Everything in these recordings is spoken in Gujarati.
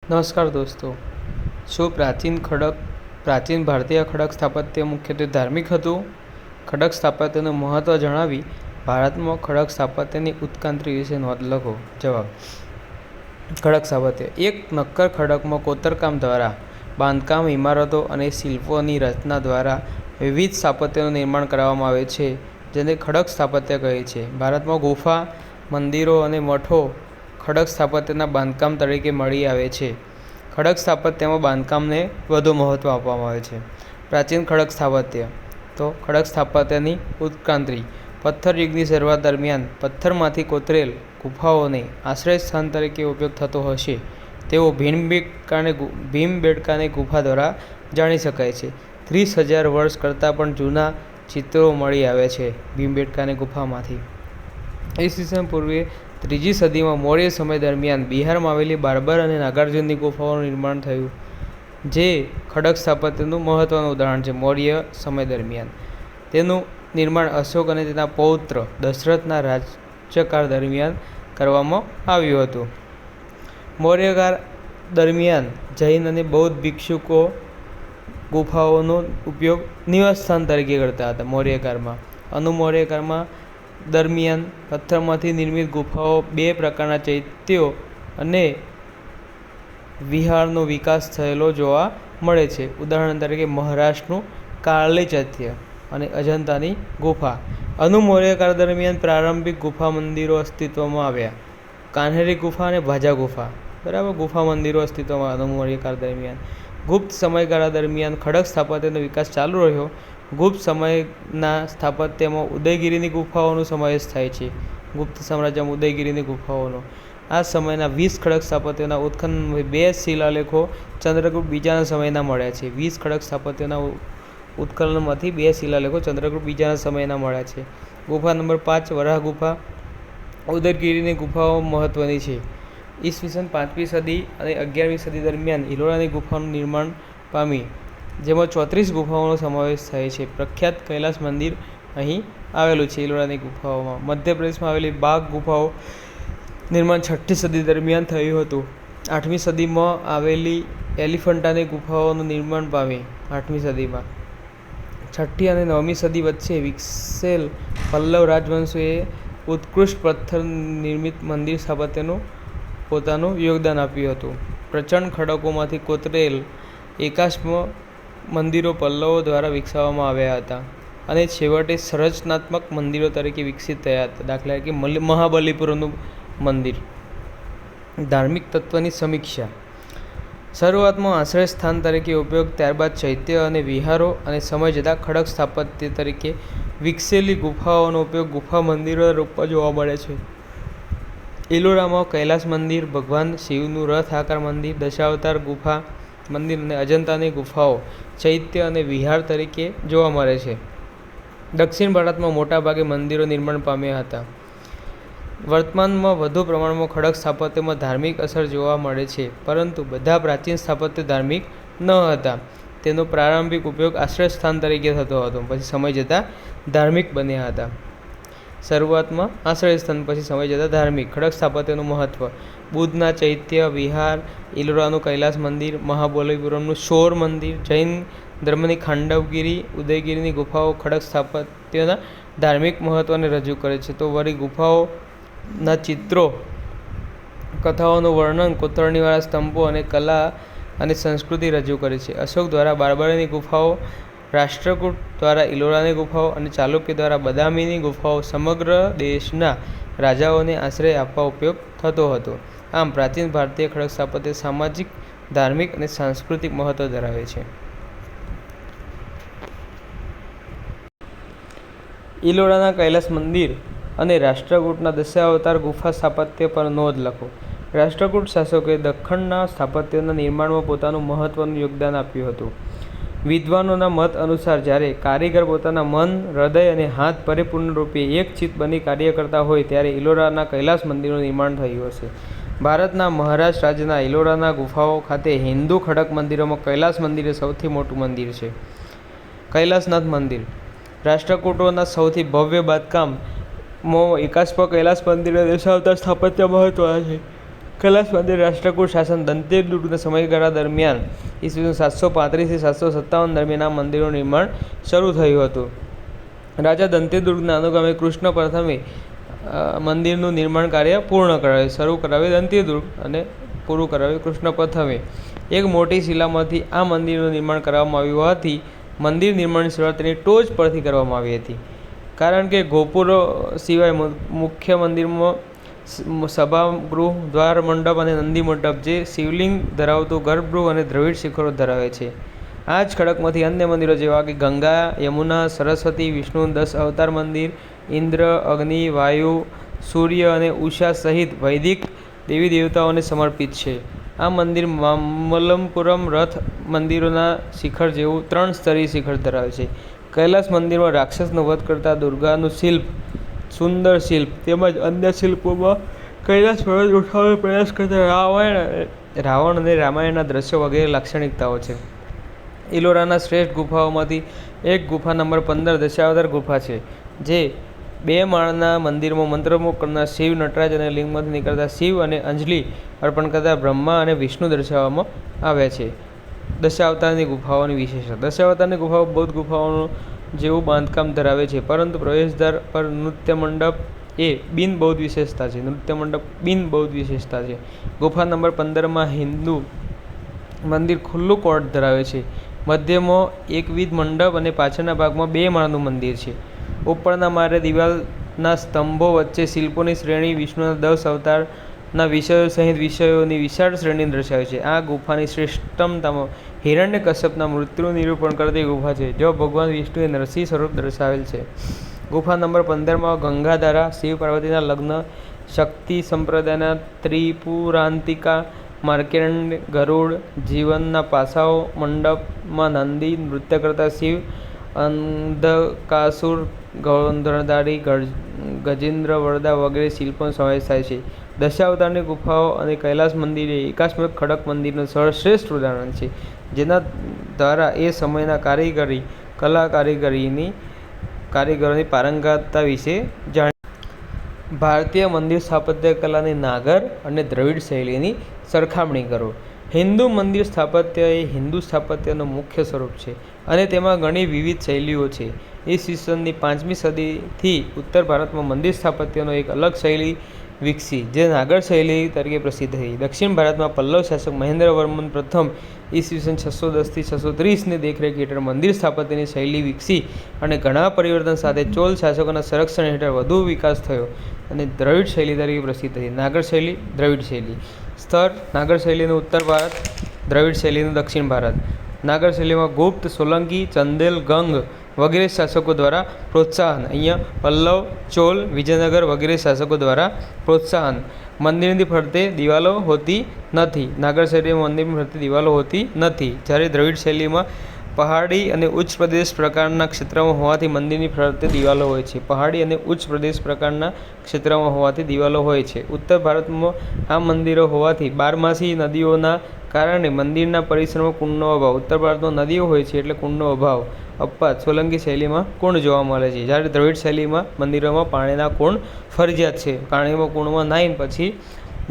નમસ્કાર દોસ્તો, શું પ્રાચીન ભારતીય ખડક સ્થાપત્ય મુખ્યત્વે ધાર્મિક હતું? ખડક સ્થાપત્યનું મહત્વ જણાવી ભારતમાં ખડક સ્થાપત્યની ઉત્ક્રાંતિ વિશે નોંધ લખો. જવાબ: ખડક સ્થાપત્ય એક નક્કર ખડકમાં કોતરકામ દ્વારા બાંધકામ, ઇમારતો અને શિલ્પોની રચના દ્વારા વિવિધ સ્થાપત્યનું નિર્માણ કરવામાં આવે છે, જેને ખડક સ્થાપત્ય કહે છે. ભારતમાં ગુફા, મંદિરો અને મઠો ખડક સ્થાપત્યના બાંધકામ તરીકે મળી આવે છે. ખડક સ્થાપત્યમાં બાંધકામને વધુ મહત્વ આપવામાં આવે છે. પ્રાચીન ખડક સ્થાપત્ય ખડક સ્થાપત્યની ઉત્ક્રાંતિ પથ્થર યુગની શરૂઆત દરમિયાન પથ્થરમાંથી કોતરેલ ગુફાઓને આશ્રય સ્થાન તરીકે ઉપયોગ થતો હશે તેવો ભીમબેટકાની ગુફા દ્વારા જાણી શકાય છે. 30,000 વર્ષ કરતાં પણ જૂના ચિત્રો મળી આવે છે ભીમબેટકાની ગુફામાંથી. ઈસવીસન પૂર્વે 3જી સદીમાં મૌર્ય સમય દરમિયાન બિહારમાં આવેલી બાર્બર અને નાગાર્જુનની ગુફાઓનું નિર્માણ થયું, જે ખડક સ્થાપત્યનું મહત્વનું ઉદાહરણ છે. મૌર્ય સમય દરમિયાન તેનું નિર્માણ અશોક અને તેના પૌત્ર દશરથના રાજ્યકાળ દરમિયાન કરવામાં આવ્યું હતું. મૌર્યકાળ દરમિયાન જૈન અને બૌદ્ધ ભિક્ષુકો ગુફાઓનો ઉપયોગ નિવાસસ્થાન તરીકે કરતા હતા. મૌર્યકાળમાં દરમિયાન પથ્થરમાંથી નિર્મિત ગુફાઓ, 2 પ્રકારના ચૈત્યો અને વિહારનો વિકાસ થયેલો જોવા મળે છે. ઉદાહરણ તરીકે મહારાષ્ટ્રનું કારલી ચૈત્ય અને અજંતાની ગુફા. મૌર્યકાળ દરમિયાન પ્રારંભિક ગુફા મંદિરો અસ્તિત્વમાં આવ્યા. કાન્હેરી ગુફા અને ભાજા ગુફા ગુફા મંદિરો અસ્તિત્વમાં મૌર્યકાળ દરમિયાન. ગુપ્ત સમયગાળા દરમિયાન ખડક સ્થાપત્યનો વિકાસ ચાલુ રહ્યો. ગુપ્ત સમયના સ્થાપત્યમાં ઉદયગીરીની ગુફાઓનો સમાવેશ થાય છે. ગુપ્ત સામ્રાજ્યમાં ઉદયગીરીની ગુફાઓનો આ સમયના 20 ખડક સ્થાપત્યોના ઉત્ખનનમાંથી 2 શિલાલેખો ચંદ્રગુપ્ત બીજાના સમયના મળ્યા છે. 20 ખડક સ્થાપત્યોના ઉત્ખનનમાંથી 2 શિલાલેખો ચંદ્રગુપ્ત બીજાના સમયના મળ્યા છે. ગુફા નંબર 5 વરાહ ગુફા. ઉદયગીરીની ગુફાઓ મહત્વની છે. ઈસવીસન 5મી સદી અને 11મી સદી દરમિયાન ઇલોરાની ગુફાનું નિર્માણ પામી, જેમાં 34 ગુફાઓનો સમાવેશ થાય છે. પ્રખ્યાત કૈલાસ મંદિર અહીં આવેલું છે. ઇલોરાની ગુફાઓમાં મધ્યપ્રદેશમાં આવેલી બાગ ગુફાઓ નિર્માણ 6ઠી સદી દરમિયાન થયું હતું. 8મી સદીમાં આવેલી એલિફન્ટાની ગુફાઓનું નિર્માણ પામી. 8મી સદીમાં 6ઠ્ઠી અને 9મી સદી વચ્ચે વિકસેલ પલ્લવ રાજવંશોએ ઉત્કૃષ્ટ પથ્થર નિર્મિત મંદિર સ્થાપત્યનું પોતાનું યોગદાન આપ્યું હતું. પ્રચંડ ખડકોમાંથી કોતરેલ એકાશ્મ મંદિરો પલ્લવો દ્વારા વિકસાવવામાં આવ્યા હતા અને છેવટે સંરચનાત્મક મંદિરો તરીકે વિકસિત થયા હતા. દાખલા તરીકે મહાબલીપુરમનું મંદિર. ધાર્મિક તત્વની સમીક્ષા. શરૂઆતમાં આશ્રય સ્થાન તરીકે ઉપયોગ, ત્યારબાદ ચૈત્ય અને વિહારો અને સમય જતાં ખડક સ્થાપત્ય તરીકે વિકસેલી ગુફાઓનો ઉપયોગ ગુફા મંદિરોના રૂપમાં જોવા મળે છે. ઇલોરામાં કૈલાસ મંદિર, ભગવાન શિવનું રથ આકાર મંદિર, દશાવતાર ગુફા મંદિર અને અજંતાની ગુફાઓ ચૈત્ય અને વિહાર તરીકે જોવા મળે છે. દક્ષિણ ભારતમાં મોટાભાગે મંદિરો નિર્માણ પામ્યા હતા. વર્તમાનમાં વધુ પ્રમાણમાં ખડક સ્થાપત્યમાં ધાર્મિક અસર જોવા મળે છે, પરંતુ બધા પ્રાચીન સ્થાપત્ય ધાર્મિક ન હતા. તેનો પ્રારંભિક ઉપયોગ આશ્રય સ્થાન તરીકે થતો હતો, પછી સમય જતાં ધાર્મિક બન્યા હતા. શરૂઆતમાં આશ્રય સ્થાન, પછી સમય જતાં ધાર્મિક. ખડક સ્થાપત્યનું મહત્વ. બુદ્ધના ચૈત્ય વિહાર, ઇલોરાનું કૈલાસ મંદિર, મહાબલીપુરમનું શોર મંદિર, જૈન ધર્મની ખાંડવગીરી, ઉદયગીરીની ગુફાઓ ખડક સ્થાપત્યના ધાર્મિક મહત્વને રજૂ કરે છે. તો વળી ગુફાઓના ચિત્રો, કથાઓનું વર્ણન, કોતરણીવાળા સ્તંભો અને કલા અને સંસ્કૃતિ રજૂ કરે છે. અશોક દ્વારા બાર્બરીની ગુફાઓ, રાષ્ટ્રકૂટ દ્વારા ઇલોરાની ગુફાઓ અને ચાલુક્ય દ્વારા બદામીની ગુફાઓ સમગ્ર દેશના રાજાઓને આશ્રય આપવા ઉપયોગ થતો હતો. આમ પ્રાચીન ભારતીય ખડક સ્થાપત્ય સામાજિક, ધાર્મિક અને સાંસ્કૃતિક મહત્વ ધરાવે છે. ઇલોરાના કૈલાસ મંદિર અને રાષ્ટ્રકૂટના દશાવતાર ગુફા સ્થાપત્ય પર નોંધ લખો. રાષ્ટ્રકૂટ શાસકોએ દખ્ખણના સ્થાપત્યના નિર્માણમાં પોતાનું મહત્વનું યોગદાન આપ્યું હતું. વિદ્વાનોના મત અનુસાર જ્યારે કારીગર પોતાના મન, હૃદય અને હાથ પરિપૂર્ણ રૂપે એક ચિત્ત બની કાર્ય કરતા હોય ત્યારે ઇલોરાના કૈલાસ મંદિરનું નિર્માણ થયું હશે. ભારતના મહારાષ્ટ્ર રાજ્યના ઇલોરાના ગુફાઓ ખાતે હિન્દુ ખડક મંદિરોમાં કૈલાસ મંદિર એ સૌથી મોટું મંદિર છે. કૈલાસનાથ મંદિર. રાષ્ટ્રકૂટોના સૌથી ભવ્ય બાંધકામમાં એકાશ્મ કૈલાસ મંદિર અને દશાવતાર સ્થાપત્ય મહત્વના છે. કૈલાસ મંદિર રાષ્ટ્રકૂટ શાસન દંતેદુર્ગના સમયગાળા દરમિયાન ઈસવીસન 735 થી 757 દરમિયાન આ મંદિરનું નિર્માણ શરૂ થયું હતું. રાજા દંતેદુર્ગના અનુગામી કૃષ્ણ પ્રથમે મંદિરનું નિર્માણ કાર્ય પૂર્ણ કરાવ્યું. શરૂ કરાવ્યું દંતેદુર્ગ અને પૂરું કરાવ્યું કૃષ્ણ પ્રથમે. એક મોટી શિલામાંથી આ મંદિરનું નિર્માણ કરવામાં આવ્યું હોવાથી મંદિર નિર્માણની શરૂઆત તેની ટોચ પરથી કરવામાં આવી હતી. કારણ કે ગોપુરો સિવાય મુખ્ય મંદિરમાં સભાગૃહ, દ્વાર મંડપ અને નંદી મંડપ જે શિવલિંગ ધરાવતું ગર્ભગૃહ અને દ્રવિડ શિખરો ધરાવે છે. આ જ ખડકમાંથી અન્ય મંદિરો જેવા કે ગંગા, યમુના, સરસ્વતી, વિષ્ણુ 10 અવતાર મંદિર, ઇન્દ્ર, અગ્નિ, વાયુ, સૂર્ય અને ઉષા સહિત વૈદિક દેવી દેવતાઓને સમર્પિત છે. આ મંદિર મામલ્લપુરમ રથ મંદિરોના શિખર જેવું 3 સ્તરીય શિખર ધરાવે છે. કૈલાસ મંદિરમાં રાક્ષસનો વધ કરતા દુર્ગાનું શિલ્પ, સુંદર શિલ્પ તેમજ અન્ય શિલ્પોમાં કૈલાસ પર્વત ઉઠાવવાનો પ્રયાસ કરતા રાવણ અને રામાયણના દ્રશ્યો વગેરે લાક્ષણિકતાઓ છે. ઇલોરાના શ્રેષ્ઠ ગુફાઓમાંથી એક ગુફા નંબર 15 દશાવતાર ગુફા છે, જે 2 માળના મંદિરમાં મંત્રમુગ્ધ કરનાર શિવ, નટરાજ અને લિંગમાંથી નીકળતા શિવ અને અંજલિ અર્પણ કરતા બ્રહ્મા અને વિષ્ણુ દર્શાવવામાં આવ્યા છે. દશાવતારની ગુફાઓની વિશેષતા. દશાવતારની ગુફાઓ બૌદ્ધ ગુફાઓનું જેવું બાંધકામ ધરાવે છે, પરંતુ પ્રવેશદ્વાર પર નૃત્ય મંડપ એ બિન બૌદ્ધ વિશેષતા છે. નૃત્ય મંડપ બિન બૌદ્ધ વિશેષતા છે. ગુફા નંબર 15માં હિન્દુ મંદિર ખુલ્લું કોર્ટ ધરાવે છે. મધ્યમાં એકવિધ મંડપ અને પાછળના ભાગમાં 2 માળનું મંદિર છે. ઉપરના માળે દિવાલના સ્તંભો વચ્ચે શિલ્પોની શ્રેણી વિષ્ણુના 10 અવતારના વિષયો સહિત વિષયોની વિશાળ શ્રેણી દર્શાવે છે. આ ગુફાની શ્રેષ્ઠતમમાં હિરણ્યકશ્યપના મૃત્યુનું નિરૂપણ કરતી ગુફા છે, જો ભગવાન વિષ્ણુએ નરસિંહ સ્વરૂપ દર્શાવેલ છે. ગુફા નંબર 15માં ગંગાધારા, શિવ પાર્વતીના લગ્ન, શક્તિ સંપ્રદાયના ત્રિપુરાંતિકા, માર્કેન્ડ, ગરુડ, જીવનના પાસાઓ, મંડપમાં નંદી, નૃત્ય કરતા શિવ, અંધકાસુર, ગોંધળધારી, ગજેન્દ્ર વરદા વગેરે શિલ્પોનો સમાવેશ થાય છે. દશાવતારની ગુફાઓ અને કૈલાસ મંદિર એ એકાશ્મ ખડક મંદિરનું સર્વશ્રેષ્ઠ ઉદાહરણ છે, જેના દ્વારા એ સમયના કારીગરોની પારંગતતા વિશે જાણી. ભારતીય મંદિર સ્થાપત્ય કલાની નાગર અને દ્રવિડ શૈલીની સરખામણી કરો. હિન્દુ મંદિર સ્થાપત્ય એ હિન્દુ સ્થાપત્યનું મુખ્ય સ્વરૂપ છે અને તેમાં ઘણી વિવિધ શૈલીઓ છે. ઈસવીસનની 5મી સદીથી ઉત્તર ભારતમાં મંદિર સ્થાપત્યનો એક અલગ શૈલી વિકસી, જે નાગર શૈલી તરીકે પ્રસિદ્ધ હતી. દક્ષિણ ભારતમાં પલ્લવ શાસક મહેન્દ્રવર્મન પ્રથમ ઈસવીસન 610 થી 630ની દેખરેખ હેઠળ મંદિર સ્થાપત્યની શૈલી વિકસી અને ઘણા પરિવર્તન સાથે ચોલ શાસકોના સંરક્ષણ હેઠળ વધુ વિકાસ થયો અને દ્રવિડ શૈલી તરીકે પ્રસિદ્ધ હતી. નાગર શૈલી, દ્રવિડ શૈલી. સ્તર: નાગર શૈલીનું ઉત્તર ભારત, દ્રવિડ શૈલીનું દક્ષિણ ભારત. નાગર શૈલીમાં ગુપ્ત, સોલંકી, ચંદેલ, ગંગ વગેરે શાસકો દ્વારા પ્રોત્સાહન. અહીંયા પલ્લવ, ચોલ, વિજયનગર વગેરે શાસકો દ્વારા પ્રોત્સાહન. મંદિરની ફરતે દિવાલો હોતી નથી. નાગર શૈલીમાં મંદિરની ફરતે દિવાલો હોતી નથી, જ્યારે દ્રવિડ શૈલીમાં પહાડી અને ઉચ્ચ પ્રદેશ પ્રકારના ક્ષેત્રમાં હોવાથી મંદિરની ફરતે દિવાલો હોય છે. પહાડી અને ઉચ્ચ પ્રદેશ પ્રકારના ક્ષેત્રમાં હોવાથી દિવાલો હોય છે. ઉત્તર ભારતમાં આ મંદિરો હોવાથી બારમાસી નદીઓના કારણે મંદિરના પરિસરમાં કુંડનો અભાવ. ઉત્તર ભારતમાં નદીઓ હોય છે એટલે કુંડનો અભાવ. અપવાદ: સોલંકી શૈલીમાં કુંડ જોવા મળે છે, જ્યારે દ્રવિડ શૈલીમાં મંદિરોમાં પાણીના કુંડ ફરજિયાત છે. પાણીમાં કુંડમાં નાહીને પછી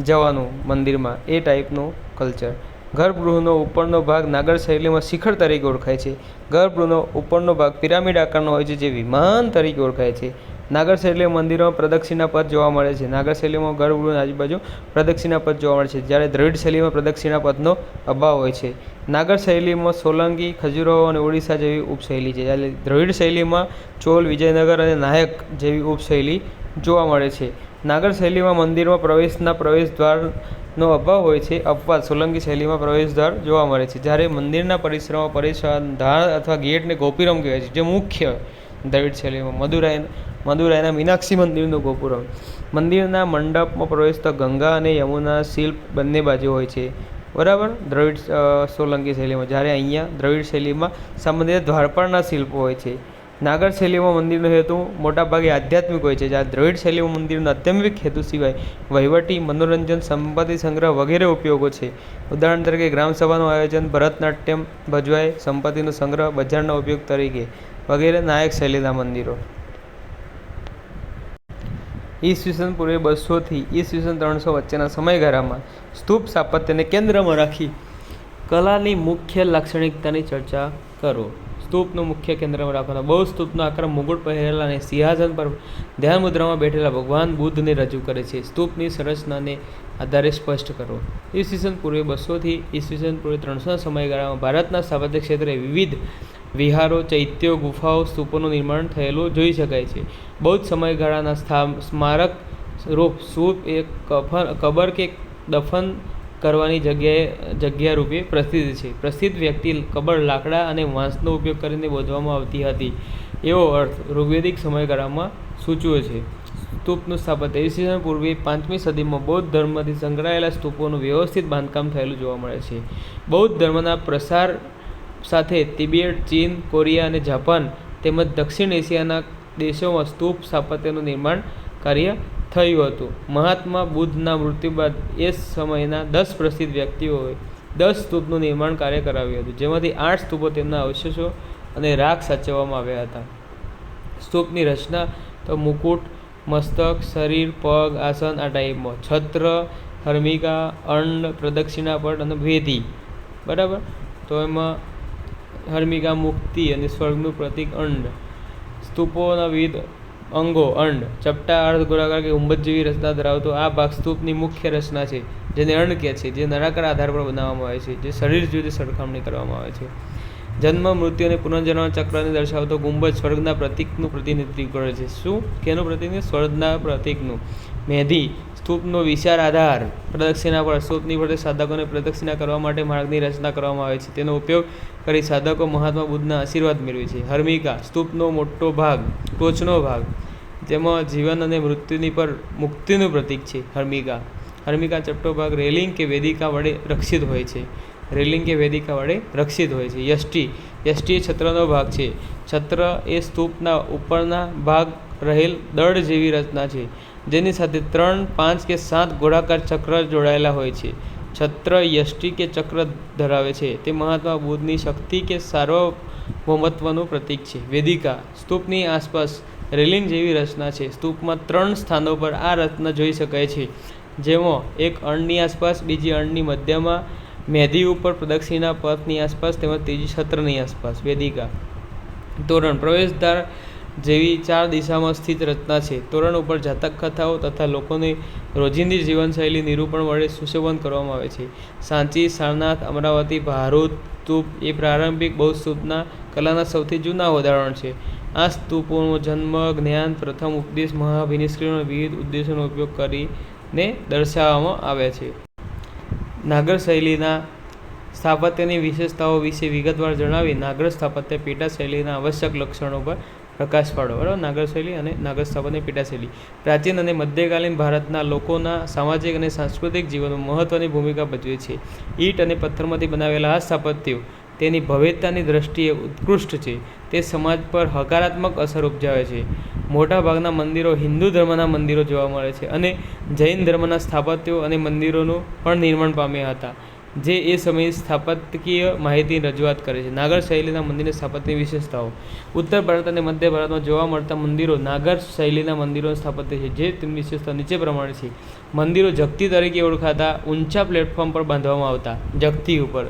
જવાનું મંદિરમાં, એ ટાઈપનું કલ્ચર. ગર્ભગૃહનો ઉપરનો ભાગ નાગર શૈલીમાં શિખર તરીકે ઓળખાય છે. ગર્ભગૃહનો ઉપરનો ભાગ પિરામિડ આકારનો હોય છે, જે વિમાન તરીકે ઓળખાય છે. નાગર શૈલીમાં મંદિરોમાં પ્રદક્ષિણા પથ જોવા મળે છે. નાગર શૈલીમાં ગર્ભગૃહની આજુબાજુ પ્રદક્ષિણા પથ જોવા મળે છે, જ્યારે દ્રવિડ શૈલીમાં પ્રદક્ષિણા પથનો અભાવ હોય છે. નાગર શૈલીમાં સોલંકી, ખજુરાહો અને ઓડિશા જેવી ઉપશૈલી છે, જ્યારે દ્રવિડ શૈલીમાં ચોલ, વિજયનગર અને નાયક જેવી ઉપશૈલી જોવા મળે છે. નાગર શૈલીમાં મંદિરમાં પ્રવેશના પ્રવેશદ્વારનો અભાવ હોય છે. અપવાદ: સોલંકી શૈલીમાં પ્રવેશદ્વાર જોવા મળે છે, જ્યારે મંદિરના પરિસરમાં પ્રવેશદ્વાર અથવા ગેટને ગોપુરમ કહેવાય છે, જે મુખ્ય. દ્રવિડ શૈલીમાં મદુરાઈના મીનાક્ષી મંદિરનું ગોપુરમ. મંદિરના મંડપમાં પ્રવેશતા ગંગા અને યમુના શિલ્પ બંને બાજુ હોય છે, બરાબર, દ્રવિડ સોલંકી શૈલીમાં. જ્યારે અહીંયા દ્રવિડ શૈલીમાં સામાન્ય દ્વારપાળના શિલ્પો હોય છે. નાગર શૈલીમાં મંદિરનો હેતુ મોટાભાગે આધ્યાત્મિક હોય છે, જ્યારે દ્રવિડ શૈલીમાં મંદિરનો આધ્યાત્મિક હેતુ સિવાય વહીવટી, મનોરંજન, સંપત્તિ સંગ્રહ વગેરે ઉપયોગો છે. ઉદાહરણ તરીકે ગ્રામસભાનું આયોજન, ભરતનાટ્યમ ભજવાય, સંપત્તિનો સંગ્રહ, બજારના ઉપયોગ તરીકે વગેરે. નાયક શૈલીના મંદિરો. ઈસવીસન પૂર્વે 200થી ઈસવીસન 300 વચ્ચેના સમયગાળામાં સ્તૂપ સ્થાપત્યને કેન્દ્રમાં રાખી કલાની મુખ્ય લાક્ષણિકતાની ચર્ચા કરો. સ્તૂપનું મુખ્ય કેન્દ્રમાં રાખવાના બહુ સ્તૂપનો આકાર મુગુટ પહેરેલા અને સિંહાસન પર ધ્યાન મુદ્રામાં બેઠેલા ભગવાન બુદ્ધને રજૂ કરે છે. સ્તૂપની સંરચનાને આધારે સ્પષ્ટ કરો. ઈસવીસન પૂર્વે 200થી ઈસવીસન પૂર્વે 300ના સમયગાળામાં ભારતના સ્થાપત્ય ક્ષેત્રે વિવિધ વિહારો, ચૈત્યો, ગુફાઓ, સ્તૂપોનું નિર્માણ થયેલું જોઈ શકાય છે. બૌદ્ધ સમયગાળાના સ્મારક રૂપ સ્તૂપ એ કબર કે દફન કરવાની જગ્યા રૂપે પ્રસિદ્ધ છે. પ્રસિદ્ધ વ્યક્તિ કબર લાકડા અને વાંસનો ઉપયોગ કરીને બાંધવામાં આવતી હતી એવો અર્થ ઋગ્વેદિક સમયગાળામાં સૂચવે છે. સ્તૂપનું સ્થાપત્ય ઈસવીસન પૂર્વે 5મી સદીમાં બૌદ્ધ ધર્મથી સંકળાયેલા સ્તૂપોનું વ્યવસ્થિત બાંધકામ થયેલું જોવા મળે છે. બૌદ્ધ ધર્મના પ્રસાર સાથે તિબેટ, ચીન, કોરિયા અને જાપાન તેમજ દક્ષિણ એશિયાના દેશોમાં સ્તૂપ સ્થાપત્યનું નિર્માણ કાર્ય થયું હતું. મહાત્મા બુદ્ધના મૃત્યુ બાદ એ સમયના 10 પ્રસિદ્ધ વ્યક્તિઓએ 10 સ્તૂપનું નિર્માણ કાર્ય કરાવ્યું હતું, જેમાંથી 8 સ્તૂપો તેમના અવશેષો અને રાખ સાચવવામાં આવ્યા હતા. સ્તૂપની રચના તો મુકુટ, મસ્તક, શરીર, પગ, આસન આ ટાઈપમાં, છત્ર, હર્મિકા, અંડ, પ્રદક્ષિણાપટ અને વેદી. બરાબર. તો એમાં હર્મિકા મુક્તિ અને સ્વર્ગનું પ્રતીક અંડ. સ્તૂપોના વિવિધ અંગો અંડ ચપટા અર્ધ ગોળાકાર કે ગુંબજ જેવી રચના ધરાવતો આ ભાગ સ્તૂપની મુખ્ય રચના છે, જેને અંડ કહે છે, જે નળાકાર આધાર પર બનાવવામાં આવે છે, જે શરીર જોડે સરખામણી કરવામાં આવે છે. જન્મ, મૃત્યુ અને પુનર્જન્મ ચક્રને દર્શાવતો ગુંબજ સ્વર્ગના પ્રતીકનું પ્રતિનિધિત્વ કરે છે. શું? કેનું પ્રતિનિધિત્વ? સ્વર્ગના પ્રતીકનું. મેદી સ્તૂપનો વિશાળ આધાર. પ્રદક્ષિણા પર સ્તૂપની ફરતે સાધકોને પ્રદક્ષિણા કરવા માટે માર્ગની રચના કરવામાં આવે છે. તેનો ઉપયોગ કરી સાધકો મહાત્મા બુદ્ધના આશીર્વાદ મેળવે છે. હર્મિકા સ્તૂપનો મોટો ભાગ, ટોચનો ભાગ, જેમાં જીવન અને મૃત્યુની પર મુક્તિનું પ્રતીક છે. હર્મિકા ચપટો ભાગ રેલિંગ કે વેદિકા વડે રક્ષિત હોય છે. યષ્ટિ એ છત્રનો ભાગ છે. છત્ર એ સ્તૂપના ઉપરના ભાગ રહેલ દળ જેવી રચના છે, જેની સાથે 3, 5 કે 7 ગોળાકાર ચક્ર જોડાયેલા હોય છે. છત્ર યષ્ટિ કે ચક્ર ધરાવે છે. તે મહાત્મા બુદ્ધની શક્તિ કે સાર્વભૌમત્વનું પ્રતીક છે. વેદિકા સ્તૂપની આસપાસ રેલિંગ જેવી રચના છે. સ્તૂપમાં 3 સ્થાનો પર આ રચના જોઈ શકાય છે, જેમાં એક અણની આસપાસ, બીજી અણની મધ્યમાં, મેદી ઉપર, પ્રદક્ષિણા પથની આસપાસ તેમજ ત્રીજી છત્રની આસપાસ. વેદિકા તોરણ પ્રવેશદ્વાર જેવી 4 દિશામાં સ્થિત રચના છે. તોરણ ઉપર જાતક કથાઓ તથા લોકોની રોજિંદી જીવનશૈલી નિરૂપણ વડે સુશોભન કરવામાં આવે છે. સાંચી, સારનાથ, અમરાવતી, ભારૂચ સ્તૂપ એ પ્રારંભિક બૌદ્ધ સ્તૂપના કલાના સૌથી જૂના ઉદાહરણ છે. આ સ્તૂપોનો જન્મ, જ્ઞાન, પ્રથમ ઉપદેશ, મહાભિનિષ્ક્રિયનો વિવિધ ઉદ્દેશોનો ઉપયોગ કરીને દર્શાવવામાં આવે છે. નાગર શૈલીના સ્થાપત્યની વિશેષતાઓ વિશે વિગતવાર જણાવી નાગર સ્થાપત્ય પેટા શૈલીના આવશ્યક લક્ષણો પર પ્રકાશ પાડો. બરાબર. નાગર શૈલી અને નાગર સ્થાપત્ય પેટા શૈલી પ્રાચીન અને મધ્યકાલીન ભારતના લોકોના સામાજિક અને સાંસ્કૃતિક જીવનમાં મહત્વની ભૂમિકા ભજવે છે. ઈંટ અને પથ્થરમાંથી બનાવેલા આ સ્થાપત્યો તેની ભવ્યતાની દ્રષ્ટિએ ઉત્કૃષ્ટ છે. તે સમાજ પર હકારાત્મક અસર ઉપજાવે છે. મોટાભાગના મંદિરો હિન્દુ ધર્મના મંદિરો જોવા મળે છે અને જૈન ધર્મના સ્થાપત્યો અને મંદિરોનું પણ નિર્માણ પામ્યા હતા, જે એ સમયે સ્થાપત્યકીય માહિતીની રજૂઆત કરે છે. નાગર શૈલીના મંદિરની સ્થાપત્યની વિશેષતાઓ. ઉત્તર ભારત અને મધ્ય ભારતમાં જોવા મળતા મંદિરો નાગર શૈલીના મંદિરોનું સ્થાપત્ય છે, જે તેમની વિશેષતા નીચે પ્રમાણે છે. મંદિરો જગતી તરીકે ઓળખાતા ઊંચા પ્લેટફોર્મ પર બાંધવામાં આવતા. જગતી ઉપર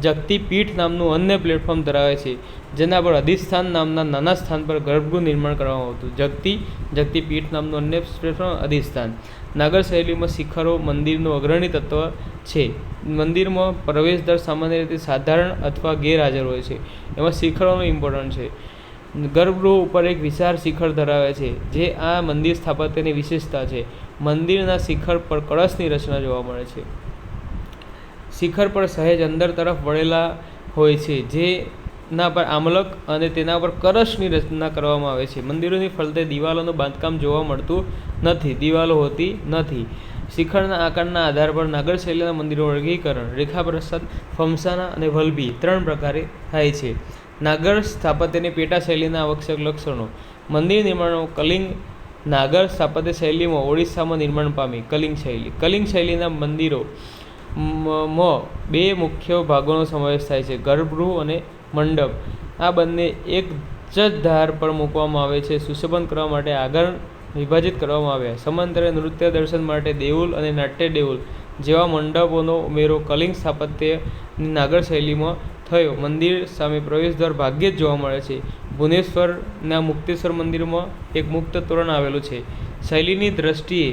જગતી પીઠ નામનું અન્ય પ્લેટફોર્મ ધરાવે છે, જેના પર અધિષ્ઠાન નામના નાના સ્થાન પર ગર્ભગૃહ નિર્માણ કરવામાં આવતું. જગતી પીઠ નામનું અન્ય પ્લેટફોર્મ અધિષ્ઠાન. નાગર શૈલીમાં શિખરો મંદિરનું અગ્રણી તત્વ છે. મંદિરમાં પ્રવેશદ્વાર સામાન્ય રીતે સાધારણ અથવા ગેરહાજર હોય છે. એમાં શિખરોનું ઇમ્પોર્ટન્ટ છે. ગર્ભગૃહ ઉપર એક વિશાળ શિખર ધરાવે છે, જે આ મંદિર સ્થાપત્યની વિશેષતા છે. મંદિરના શિખર પર કળશની રચના જોવા મળે છે. શિખર પર સહેજ અંદર તરફ વળેલા હોય છે, જેના પર આમલક અને તેના પર કળશની રચના કરવામાં આવે છે. મંદિરોની ફરતે દિવાલોનું બાંધકામ જોવા મળતું નથી. દિવાલો હોતી નથી. શિખરના આકારના આધાર પર નાગર શૈલીના મંદિરોનું વર્ગીકરણ રેખાપ્રસાદ, ફમસાના અને વલ્લભી 3 પ્રકારે થાય છે. નાગર સ્થાપત્યની પેટા શૈલીના આવશ્યક લક્ષણો. મંદિર નિર્માણો. કલિંગ નાગર સ્થાપત્ય શૈલીમાં ઓડિશામાં નિર્માણ પામી. કલિંગ શૈલીના મંદિરો માં 2 મુખ્ય ભાગોનો સમાવેશ થાય છે: ગર્ભગૃહ અને મંડપ. આ બંને એક જ ધાર પર મૂકવામાં આવે છે. સુશોભન કરવા માટે આગળ વિભાજિત કરવામાં આવ્યા. સમાંતરે નૃત્ય દર્શન માટે દેઉલ અને નાટ્ય દેઉલ જેવા મંડપોનો ઉમેરો કલિંગ સ્થાપત્યની નાગર શૈલીમાં થયો. મંદિર સામે પ્રવેશદ્વાર ભાગ્યે જ જોવા મળે છે. ભુવનેશ્વરના મુક્તેશ્વર મંદિરમાં એક મુક્ત તોરણ આવેલું છે. શૈલીની દ્રષ્ટિએ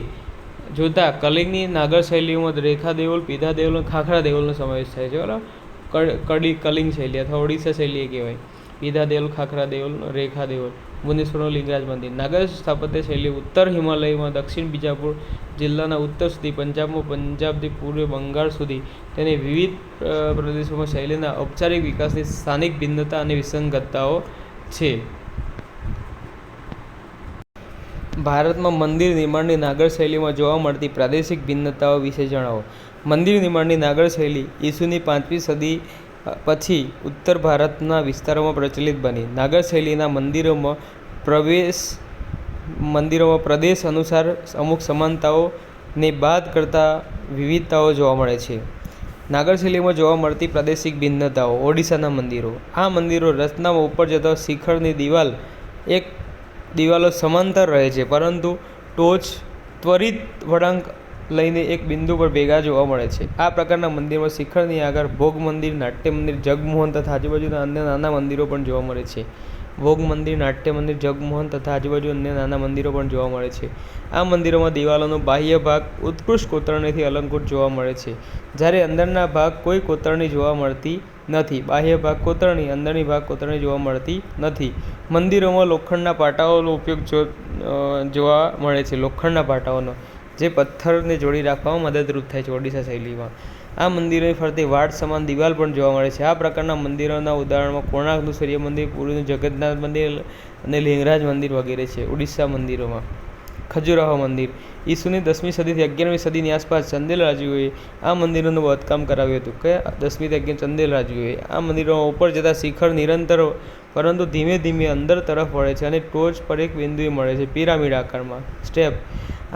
જોતા કલિંગની નાગર શૈલીમાં રેખા દેઉલ, પીધા દેઉલ અને ખાખરા દેઉલનો સમાવેશ થાય છે. બરાબર, કલિંગ શૈલી અથવા ઓડિશા શૈલી કહેવાય. પીધા દેઉલ, ખાખરા દેઉલ, રેખા દેઉલ. ભુવનેશ્વરનું લિંગરાજ મંદિર. નાગર સ્થાપત્ય શૈલી ઉત્તર હિમાલયમાં દક્ષિણ બીજાપુર જિલ્લાના ઉત્તર સુધી, પંજાબમાં, પંજાબથી પૂર્વે બંગાળ સુધી તેની વિવિધ પ્રદેશોમાં શૈલીના ઔપચારિક વિકાસની સ્થાનિક ભિન્નતા અને વિસંગતતાઓ છે. ભારતમાં મંદિર નિર્માણની નાગર શૈલીમાં જોવા મળતી પ્રાદેશિક ભિન્નતાઓ વિશે જણાવો. મંદિર નિર્માણની નાગર શૈલી ઈસુની 5મી સદી પછી ઉત્તર ભારતના વિસ્તારોમાં પ્રચલિત બની. નાગર શૈલીના મંદિરોમાં પ્રદેશ અનુસાર અમુક સમાનતાઓને બાદ કરતા વિવિધતાઓ જોવા મળે છે. નાગર શૈલીમાં જોવા મળતી પ્રાદેશિક ભિન્નતાઓ. ઓડિશાના મંદિરો. આ મંદિરો રચનામાં ઉપર જતા શિખરની દિવાલો સમાંતર રહે છે, પરંતુ ટોચ ત્વરિત વળાંક લઈને એક બિંદુ પર ભેગા જોવા મળે છે. આ પ્રકારના મંદિરમાં શિખરની આગળ ભોગ મંદિર, નાટ્ય મંદિર, જગમોહન તથા આજુબાજુના અન્ય નાના મંદિરો પણ જોવા મળે છે. ભોગ મંદિર, નાટ્ય મંદિર, જગમોહન તથા આજુબાજુ અન્ય નાના મંદિરો પણ જોવા મળે છે. આ મંદિરોમાં દિવાલોનો બાહ્ય ભાગ ઉત્કૃષ્ટ કોતરણીથી અલંકૃત જોવા મળે છે, જ્યારે અંદરના ભાગ કોઈ કોતરણી જોવા મળતી નથી. બાહ્ય ભાગ કોતરણી, અંદરની ભાગ કોતરણી જોવા મળતી નથી. મંદિરોમાં લોખંડના પાટાઓનો ઉપયોગ જોવા મળે છે. લોખંડના પાટાઓનો જે પથ્થરને જોડી રાખવામાં મદદરૂપ થાય છે ઓડિશા શૈલીમાં. આ મંદિરોની ફરતે વાડ સમાન દિવાલ પણ જોવા મળે છે. આ પ્રકારના મંદિરોના ઉદાહરણમાં કોણાર્કનું સૂર્ય મંદિર, પુરીનું જગન્નાથ મંદિર અને લિંગરાજ મંદિર વગેરે છે. ઓડિશા મંદિરોમાં ખજુરાહો મંદિર. ઈસુની 10મી સદીથી 11મી સદીની આસપાસ ચંદેલ રાજુઓએ આ મંદિરોનું બાંધકામ કરાવ્યું હતું. કયા 10મી થી 11 ચંદેલ રાજુઓએ. આ મંદિરોમાં ઉપર જતા શિખર નિરંતર પરંતુ ધીમે ધીમે અંદર તરફ વળે છે અને ટોચ પર એક બિંદુએ મળે છે, પિરામિડ આકારમાં સ્ટેપ.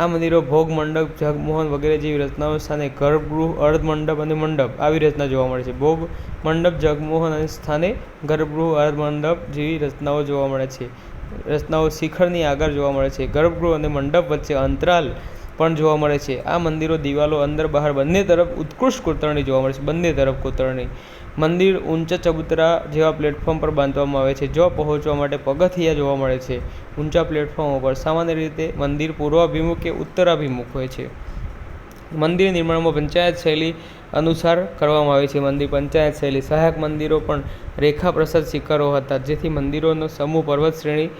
આ મંદિરો ભોગ મંડપ, જગમોહન વગેરે જેવી રચનાઓ સ્થાને ગર્ભગૃહ, અર્ધ મંડપ અને મંડપ આવી રચના જોવા મળે છે. ભોગ મંડપ, જગમોહન અને સ્થાને ગર્ભગૃહ, અર્ધ મંડપ જેવી રચનાઓ જોવા મળે છે. રચનાઓ શિખરની આગળ જોવા મળે છે. ગર્ભગૃહ અને મંડપ વચ્ચે અંતરાલ પણ જોવા મળે છે. આ મંદિરો દિવાલો અંદર બહાર બંને તરફ ઉત્કૃષ્ટ કોતરણી જોવા મળે છે. બંને તરફ કોતરણી. મંદિર ઊંચા ચબૂતરા જેવા પ્લેટફોર્મ પર બાંધવામાં આવે છે. જો પહોંચવા માટે પગથિયા જોવા મળે છે. ઊંચા પ્લેટફોર્મ ઉપર સામાન્ય રીતે મંદિર પૂર્વાભિમુખ કે ઉત્તરાભિમુખ હોય છે. મંદિર નિર્માણમાં પંચાયત શૈલી અનુસાર કરવામાં આવે છે. મંદિર પંચાયત શૈલી. સહાયક મંદિરો પણ રેખા પ્રસાદ શિખરો હતા, જેથી મંદિરોનો સમૂહ પર્વત શ્રેણી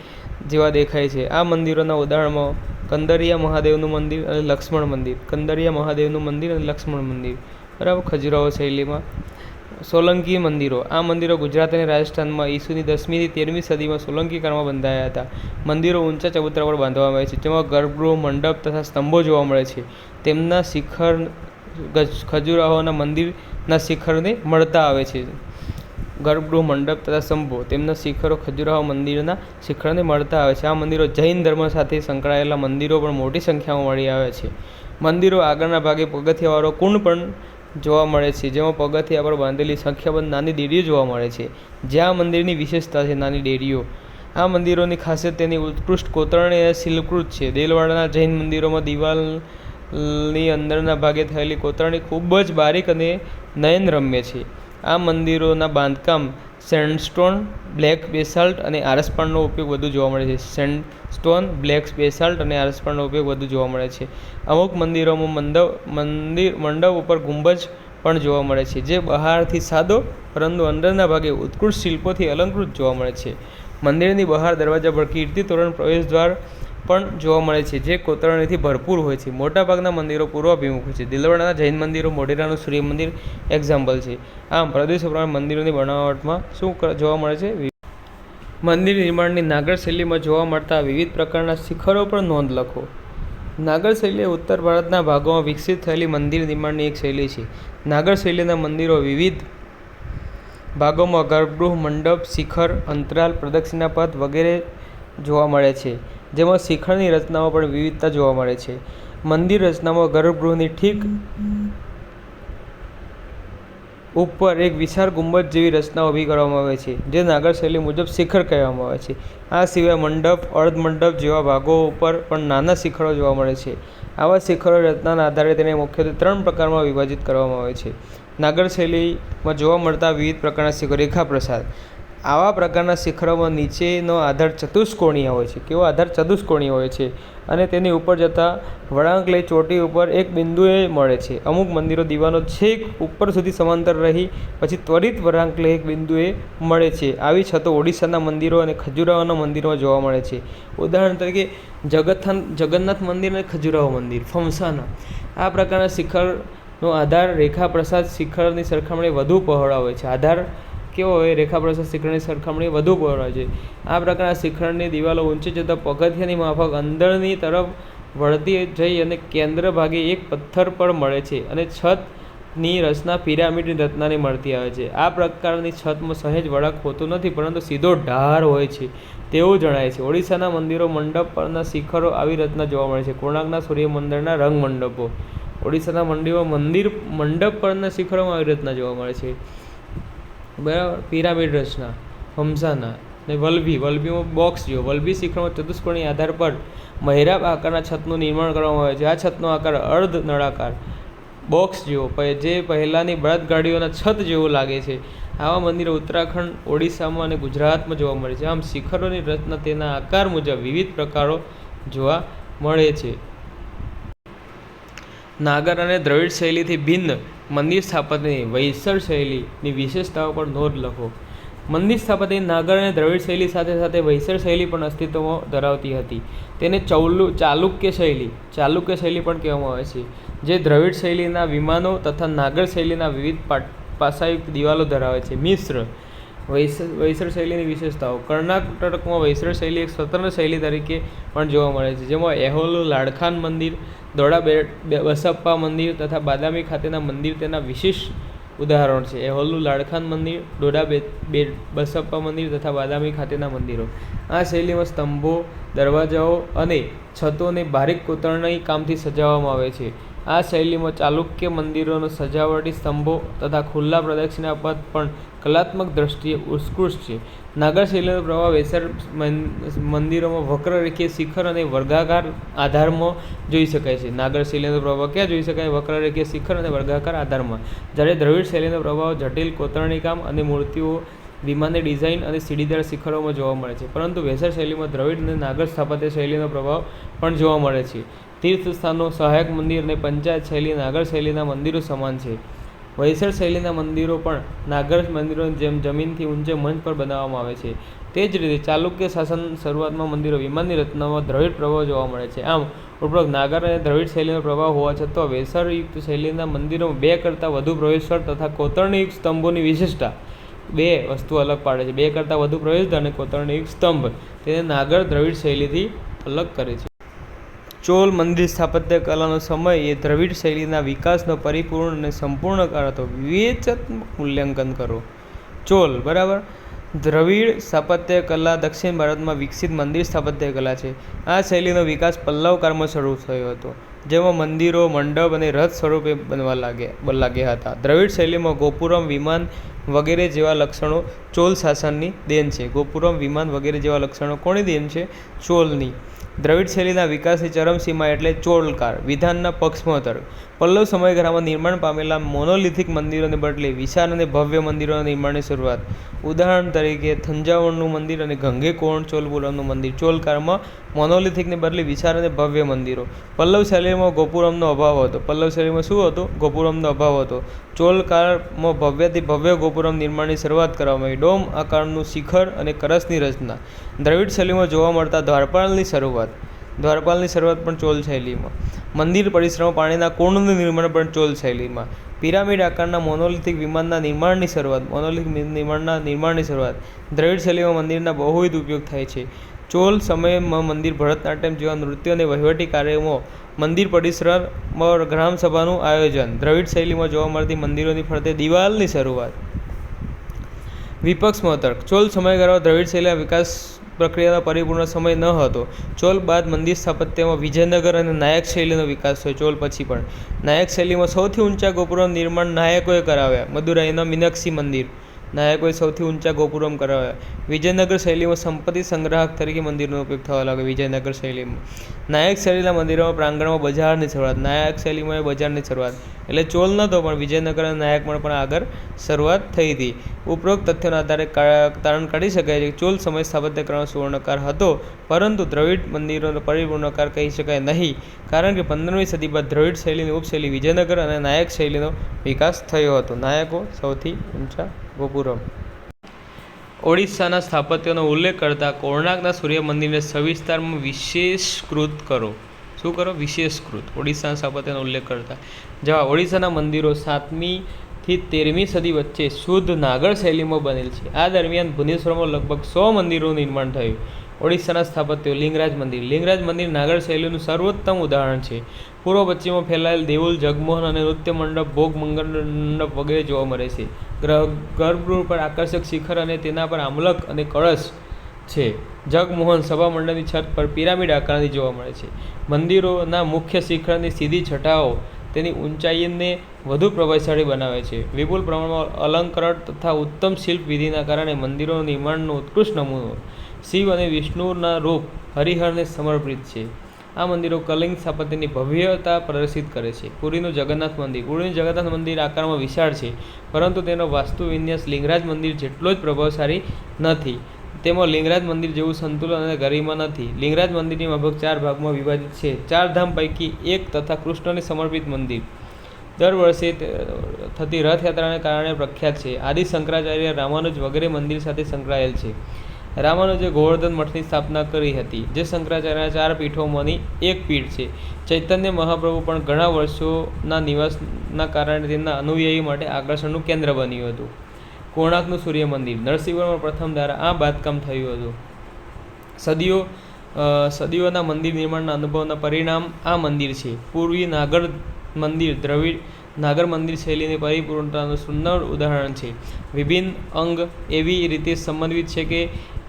જેવા દેખાય છે. આ મંદિરોના ઉદાહરણમાં કંદરિયા મહાદેવનું મંદિર અને લક્ષ્મણ મંદિર. કંદરિયા મહાદેવનું મંદિર અને લક્ષ્મણ મંદિર. બરાબર. ખજુરાહો શૈલીમાં સોલંકી મંદિરો. આ મંદિરો ગુજરાત અને રાજસ્થાનમાં ઈસુની 10મી થી 13મી સદીમાં સોલંકી કાળમાં બંધાયા હતા. મંદિરો ઊંચા ચબૂતરા પર બાંધવામાં આવે છે, જેમાં ગર્ભગૃહ, મંડપ તથા સ્તંભો જોવા મળે છે. તેમના શિખર ખજુરાહોના મંદિરના શિખરને મળતા આવે છે. ગર્ભગૃહ, મંડપ તથા સ્તંભો તેમના શિખરો ખજુરાહો મંદિરના શિખરને મળતા આવે છે. આ મંદિરો જૈન ધર્મ સાથે સંકળાયેલા મંદિરો પણ મોટી સંખ્યામાં મળી આવે છે. મંદિરો આગળના ભાગે પગથિયાવાળો કુંડ પણ જોવા મળે છે, જેમાં પગથિયા પર બાંધેલી સંખ્યાબંધ નાની દેરીઓ જોવા મળે છે. જ્યાં મંદિરની વિશેષતા છે નાની દેરીઓ. આ મંદિરોની ખાસિયત તેની ઉત્કૃષ્ટ કોતરણી અને શિલ્પકૃત છે. દેલવાડાના જૈન મંદિરોમાં દિવાલની અંદરના ભાગે થયેલી કોતરણી ખૂબ જ બારીક અને નયનરમ્ય છે. આ મંદિરોના બાંધકામ સેન્ડસ્ટોન, બ્લેક બેસાલ્ટ અને આરસપાણનો ઉપયોગ વધુ જોવા મળે છે. સેન્ડસ્ટોન, બ્લેક બેસાલ્ટ અને આરસપાણનો ઉપયોગ વધુ જોવા મળે છે. અમુક મંદિરોમાં મંડપ ઉપર ગુંબજ પણ જોવા મળે છે, જે બહારથી સાદો પરંતુ અંદરના ભાગે ઉત્કૃષ્ટ શિલ્પોથી અલંકૃત જોવા મળે છે. મંદિરની બહાર દરવાજા પર કીર્તિ તોરણ, પ્રવેશદ્વાર પણ જોવા મળે છે, જે કોતરણીથી ભરપૂર હોય છે. મોટાભાગના મંદિરો પૂર્વાભિમુખ હોય છે. દિલવાડાના જૈન મંદિરો, મોઢેરાનું સૂર્ય મંદિર એક્ઝામ્પલ છે. આમ પ્રદેશો પ્રમાણે મંદિરોની બનાવટમાં શું જોવા મળે છે? મંદિર નિર્માણની નાગર શૈલીમાં જોવા મળતા વિવિધ પ્રકારના શિખરો પર નોંધ લખો. નાગર શૈલી ઉત્તર ભારતના ભાગોમાં વિકસિત થયેલી મંદિર નિર્માણની એક શૈલી છે. નાગર શૈલીના મંદિરો વિવિધ ભાગોમાં ગર્ભગૃહ, મંડપ, શિખર, અંતરાલ, પ્રદક્ષિણાપથ વગેરે જોવા મળે છે, જેમાં શિખરની રચનામાં પણ વિવિધતા જોવા મળે છે. મંદિર રચનામાં ગર્ભગૃહની ઠીક ઉપર એક વિશાળ ગુંબજ જેવી રચના ઊભી કરવામાં આવે છે, જે નાગર શૈલી મુજબ શિખર કહેવામાં આવે છે. આ સિવાય મંડપ, અર્ધમંડપ જેવા ભાગો ઉપર પણ નાના શિખરો જોવા મળે છે. આવા શિખરો રચનાના આધારે તેને મુખ્યત્વે 3 પ્રકારમાં વિભાજિત કરવામાં આવે છે. નાગર શૈલીમાં જોવા મળતા વિવિધ પ્રકારના શિખરો. રેખા પ્રસાદ. આવા પ્રકારના શિખરોમાં નીચેનો આધાર ચતુષ્કોણીય હોય છે. કેવો આધાર? ચતુષ્કોણીય હોય છે અને તેની ઉપર જતા વળાંક લઈ ચોટી ઉપર એક બિંદુએ મળે છે. અમુક મંદિરો દીવાનો છેક ઉપર સુધી સમાંતર રહી પછી ત્વરિત વળાંક લઈ એક બિંદુએ મળે છે. આવી છતો ઓડિશાના મંદિરો અને ખજુરાહોના મંદિરોમાં જોવા મળે છે. ઉદાહરણ તરીકે જગન્નાથ મંદિર અને ખજુરાહો મંદિર, ફમસાના. આ પ્રકારના શિખરનો આધાર રેખા પ્રસાદ શિખરની સરખામણીએ વધુ પહોળા હોય છે. આધાર કેવો હોય? રેખા પ્રસાદ શિખરની સરખામણીએ વધુ પહોળા હોય છે. આ પ્રકારના શિખરની દિવાલો ઊંચી જતા પગથિયાની માફક અંદરની તરફ વળતી જઈ અને કેન્દ્ર ભાગે એક પથ્થર પર મળે છે અને છતની રચના પિરામિડની રચનાની મળતી આવે છે. આ પ્રકારની છતમાં સહેજ વળાંક હોતું નથી, પરંતુ સીધો ઢાળ હોય છે તેવું જણાય છે. ઓડિશાના મંદિરો મંડપ પરના શિખરો આવી રચના જોવા મળે છે. કોણાર્કના સૂર્ય મંદિરના રંગ મંડપો. ઓડિશાના મંડપ પરના શિખરોમાં આવી રચના જોવા મળે છે. બરાબર. પિરામિડ રચના, હમસાના ને વલ્લભીમાં બોક્સ જેવો. વલ્લભી શિખરમાં ચતુષ્કોણીય આધાર પર મહેરાબ આકારના છતનું નિર્માણ કરવામાં આવે છે. આ છતનો આકાર અર્ધ નળાકાર બોક્સ જેવો, જે પહેલાંની બળદગાડીઓના છત જેવું લાગે છે. આવા મંદિરો ઉત્તરાખંડ, ઓડિશામાં અને ગુજરાતમાં જોવા મળે છે. આમ શિખરોની રચના તેના આકાર મુજબ વિવિધ પ્રકારો જોવા મળે છે. નાગર અને દ્રવિડ શૈલીથી ભિન્ન મંદિર સ્થાપત્યની વૈસળ શૈલીની વિશેષતાઓ પર નોંધ લખો. મંદિર સ્થાપત્યની નાગર અને દ્રવિડ શૈલી સાથે સાથે વૈસળ શૈલી પણ અસ્તિત્વમાં ધરાવતી હતી. તેને ચાલુક્ય શૈલી પણ કહેવામાં આવે છે, જે દ્રવિડ શૈલીના વિમાનો તથા નાગર શૈલીના વિવિધ પાસાયુક્ત દિવાલો ધરાવે છે. મિશ્ર વૈસળ શૈલીની વિશેષતાઓ. કર્ણાટકમાં વૈસળ શૈલી એક સ્વતંત્ર શૈલી તરીકે પણ જોવા મળે છે, જેમાં એહોલું લાડખાન મંદિર, દોડા બસપ્પા મંદિર તથા બાદામી ખાતેના મંદિર તેના વિશિષ્ટ ઉદાહરણ છે. એહોલું લાડખાન મંદિર, દોડા બસપ્પા મંદિર તથા બાદામી ખાતેના મંદિરો. આ શૈલીમાં સ્તંભો, દરવાજાઓ અને છતોને બારીક કોતરણી કામથી સજાવવામાં આવે છે. આ શૈલીમાં ચાલુક્ય મંદિરોનો સજાવટી સ્તંભો તથા ખુલ્લા પ્રદક્ષિણા પથ પણ કલાત્મક દ્રષ્ટિએ ઉત્કૃષ્ટ છે. નાગર શૈલીનો પ્રભાવ વૈસળ મંદિરોમાં વક્રરેખીય શિખર અને વર્ગાકાર આધારમાં જોઈ શકાય છે. નાગર શૈલીનો પ્રભાવ ક્યાં જોઈ શકાય? વક્રરેખીય શિખર અને વર્ગાકાર આધારમાં. જ્યારે દ્રવિડ શૈલીનો પ્રભાવ જટિલ કોતરણી કામ અને મૂર્તિઓ, વિમાનની ડિઝાઇન અને સીડીદાર શિખરોમાં જોવા મળે છે. પરંતુ વૈસળ શૈલીમાં દ્રવિડ અને નાગર સ્થાપત્ય શૈલીનો પ્રભાવ પણ જોવા મળે છે. તીર્થસ્થાનો, સહાયક મંદિર અને પંચાયત શૈલી નાગર શૈલીના મંદિરો સમાન છે. વૈસળ શૈલીના મંદિરો પણ નાગર મંદિરોની જેમ જમીનથી ઊંચે મંચ પર બનાવવામાં આવે છે. તે જ રીતે ચાલુક્ય શાસન શરૂઆતમાં મંદિરો વિમાનની રચનામાં દ્રવિડ પ્રભાવ જોવા મળે છે. આમ ઉપરોક્ત નાગર અને દ્રવિડ શૈલીનો પ્રભાવ હોવા છતાં વૈસળયુક્ત શૈલીના મંદિરોમાં 2 કરતાં વધુ પ્રવેશદ્વાર તથા કોતરણીયુક્ત સ્તંભોની વિશેષતા 2 વસ્તુ અલગ પાડે છે. 2 કરતાં વધુ પ્રવેશદ્વાર અને કોતરણીયુક્ત સ્તંભ તેને નાગર દ્રવિડ શૈલીથી અલગ કરે છે. ચોલ મંદિર સ્થાપત્ય કલાનો સમય એ દ્રવિડ શૈલીના વિકાસનો પરિપૂર્ણ અને સંપૂર્ણ કાળ હતો. વિવેચનાત્મક મૂલ્યાંકન કરો. ચોલ, બરાબર. દ્રવિડ સ્થાપત્ય કલા દક્ષિણ ભારતમાં વિકસિત મંદિર સ્થાપત્ય કલા છે. આ શૈલીનો વિકાસ પલ્લવ કાળમાં શરૂ થયો હતો, જેમાં મંદિરો, મંડપ અને રથ સ્વરૂપે બનવા લાગ્યા હતા. દ્રવિડ શૈલીમાં ગોપુરમ, વિમાન વગેરે જેવા લક્ષણો ચોલ શાસનની દેન છે. ગોપુરમ, વિમાન વગેરે જેવા લક્ષણો કોની દેન છે? ચોલની. દ્રવિડ શૈલીના વિકાસની ચરમસીમા એટલે ચોલકાળ. વિધાનના પક્ષમાં તર્ક. પલ્લવ સમયગાળામાં નિર્માણ પામેલા મોનોલિથિક મંદિરોને બદલે વિશાળ અને ભવ્ય મંદિરોના નિર્માણની શરૂઆત. ઉદાહરણ તરીકે થંજાવુરનું મંદિર અને ગંગૈકોંડ ચોલપુરમનું મંદિર. ચોલકાળમાં મોનોલિથિકને બદલે વિશાળ અને ભવ્ય મંદિરો. પલ્લવ શૈલીમાં ગોપુરમનો અભાવ હતો. પલ્લવ શૈલીમાં શું હતો? ગોપુરમનો અભાવ હતો. ચોલકાળમાં ભવ્યથી ભવ્ય ગોપુરમ નિર્માણની શરૂઆત કરવામાં આવી. ડોમ આકારનું શિખર અને કળશની રચના. દ્રવિડ શૈલીમાં જોવા મળતા દ્વારપાલની શરૂઆત પણ ચોલ શૈલીમાં. મંદિર પરિસરમાં પાણીના કુંડનું નિર્માણ પણ ચોલ શૈલીમાં. પિરામિડ આકારના મોનોલિથિક વિમાનના નિર્માણની શરૂઆત. દ્રવિડ શૈલીમાં મંદિરના બહુવિધ ઉપયોગ થાય છે. ચોલ સમયમાં મંદિર, ભરતનાટ્યમ જેવા નૃત્ય અને વહીવટી કાર્યોમાં મંદિર પરિસરમાં ગ્રામસભાનું આયોજન. દ્રવિડ શૈલીમાં જોવા મળતી મંદિરોની ફરતે દિવાલની શરૂઆત. વિપક્ષમાં તર્ક. ચોલ સમયગાળામાં દ્રવિડ શૈલીના વિકાસ પ્રક્રિયાનો પરિપૂર્ણ સમય ન હતો. ચોલ બાદ મંદિર સ્થાપત્યમાં વિજયનગર અને નાયક શૈલીનો વિકાસ થયો. ચોલ પછી પણ નાયક શૈલીમાં સૌથી ઊંચા ગોપુરમનું નિર્માણ નાયકોએ કરાવ્યા. મદુરાઈના મીનાક્ષી મંદિર નાયકોએ સૌથી ઊંચા ગોપુરમ કરાવ્યા. વિજયનગર શૈલીમાં સંપત્તિ સંગ્રાહક તરીકે મંદિરનો ઉપયોગ થવા લાગ્યો. વિજયનગર શૈલીમાં નાયક શૈલીના મંદિરોમાં પ્રાંગણમાં બજારની શરૂઆત. નાયક શૈલીમાં બજારની શરૂઆત એટલે ચોલ નહોતો, પણ વિજયનગર અને નાયકમાં પણ આગળ શરૂઆત થઈ હતી. ઉપરોક્ત તથ્યોના આધારે તારણ કાઢી શકાય છે કે ચોલ સમય સ્થાપત્ય ક્રમ સુવર્ણકાર હતો, પરંતુ દ્રવિડ મંદિરોનો પરિપૂર્ણકાર કહી શકાય નહીં, કારણ કે 15મી સદી બાદ દ્રવિડ શૈલીની ઉપશૈલી વિજયનગર અને નાયક શૈલીનો વિકાસ થયો હતો. નાયકો સૌથી ઊંચા ગોપુરમ. ઓડિશાના સ્થાપત્યનો ઉલ્લેખ કરતા કોણાર્કના સૂર્ય મંદિરને સવિસ્તારમાં વિશેષકૃત કરો. શું કરો? વિશેષકૃત. ઓડિશાના સ્થાપત્યનો ઉલ્લેખ કરતા જવાબ: ઓડિશાના મંદિરો 7મી થી 13મી સદી વચ્ચે શુદ્ધ નાગર શૈલીમાં બનેલ છે. આ દરમિયાન ભુવનેશ્વરમાં લગભગ 100 મંદિરોનું નિર્માણ થયું. ઓડિશાના સ્થાપત્યો. લિંગરાજ મંદિર. લિંગરાજ મંદિર નાગર શૈલીનું સર્વોત્તમ ઉદાહરણ છે. પૂર્વ પશ્ચિમમાં ફેલાયેલ દેઉલ, જગમોહન અને નૃત્ય મંડપ, ભોગ મંડપ વગેરે જોવા મળે છે. ગર્ભગૃહ પર આકર્ષક શિખર અને તેના પર આમલક અને કળશ છે. જગમોહન સભા મંડપની છત પર પિરામિડ આકારની જોવા મળે છે. મંદિરોના મુખ્ય શિખરની સીધી છટાઓ તેની ઊંચાઈને વધુ પ્રભાવશાળી બનાવે છે. વિપુલ પ્રમાણમાં અલંકરણ તથા ઉત્તમ શિલ્પ વિધિના કારણે મંદિરોના નિર્માણનો ઉત્કૃષ્ટ નમૂનો શિવ અને વિષ્ણુના રૂપ હરિહરને સમર્પિત છે. આ મંદિરો કલિંગ સ્થાપત્યની ભવ્યતા પ્રદર્શિત કરે છે. પુરીનું જગન્નાથ મંદિર. પુરીનું જગન્નાથ મંદિર આકારમાં વિશાળ છે, પરંતુ તેનો વાસ્તુ વિન્યાસ લિંગરાજ મંદિર જેટલો જ પ્રભાવશાળી નથી. તેમાં લિંગરાજ મંદિર જેવું સંતુલન અને ગરિમા નથી. લિંગરાજ મંદિરની માફક 4 ભાગમાં વિભાજિત છે. 4 ધામ પૈકી એક તથા કૃષ્ણને સમર્પિત મંદિર દર વર્ષે થતી રથયાત્રાને કારણે પ્રખ્યાત છે. આદિ શંકરાચાર્ય, રામાનુજ વગેરે મંદિર સાથે સંકળાયેલ છે. રામાનુજે ગોવર્ધન મઠની સ્થાપના કરી હતી, જે શંકરાચાર્યના 4 પીઠોમાંની એક પીઠ છે. ચૈતન્ય મહાપ્રભુ પણ ઘણા વર્ષોના નિવાસના કારણે તેમના અનુયાયીઓ માટે આકર્ષણનું કેન્દ્ર બન્યું હતું. કોણાર્કનું સૂર્ય મંદિર. નરસિંહવર્મા પ્રથમ દ્વારા આ બાંધકામ થયું હતું. સદીઓના મંદિર નિર્માણના અનુભવના પરિણામ આ મંદિર છે. પૂર્વી નાગર મંદિર દ્રવિડ નાગર મંદિર શૈલીની પરિપૂર્ણતાનું સુંદર ઉદાહરણ છે. વિભિન્ન અંગ એવી રીતે સમન્વિત છે કે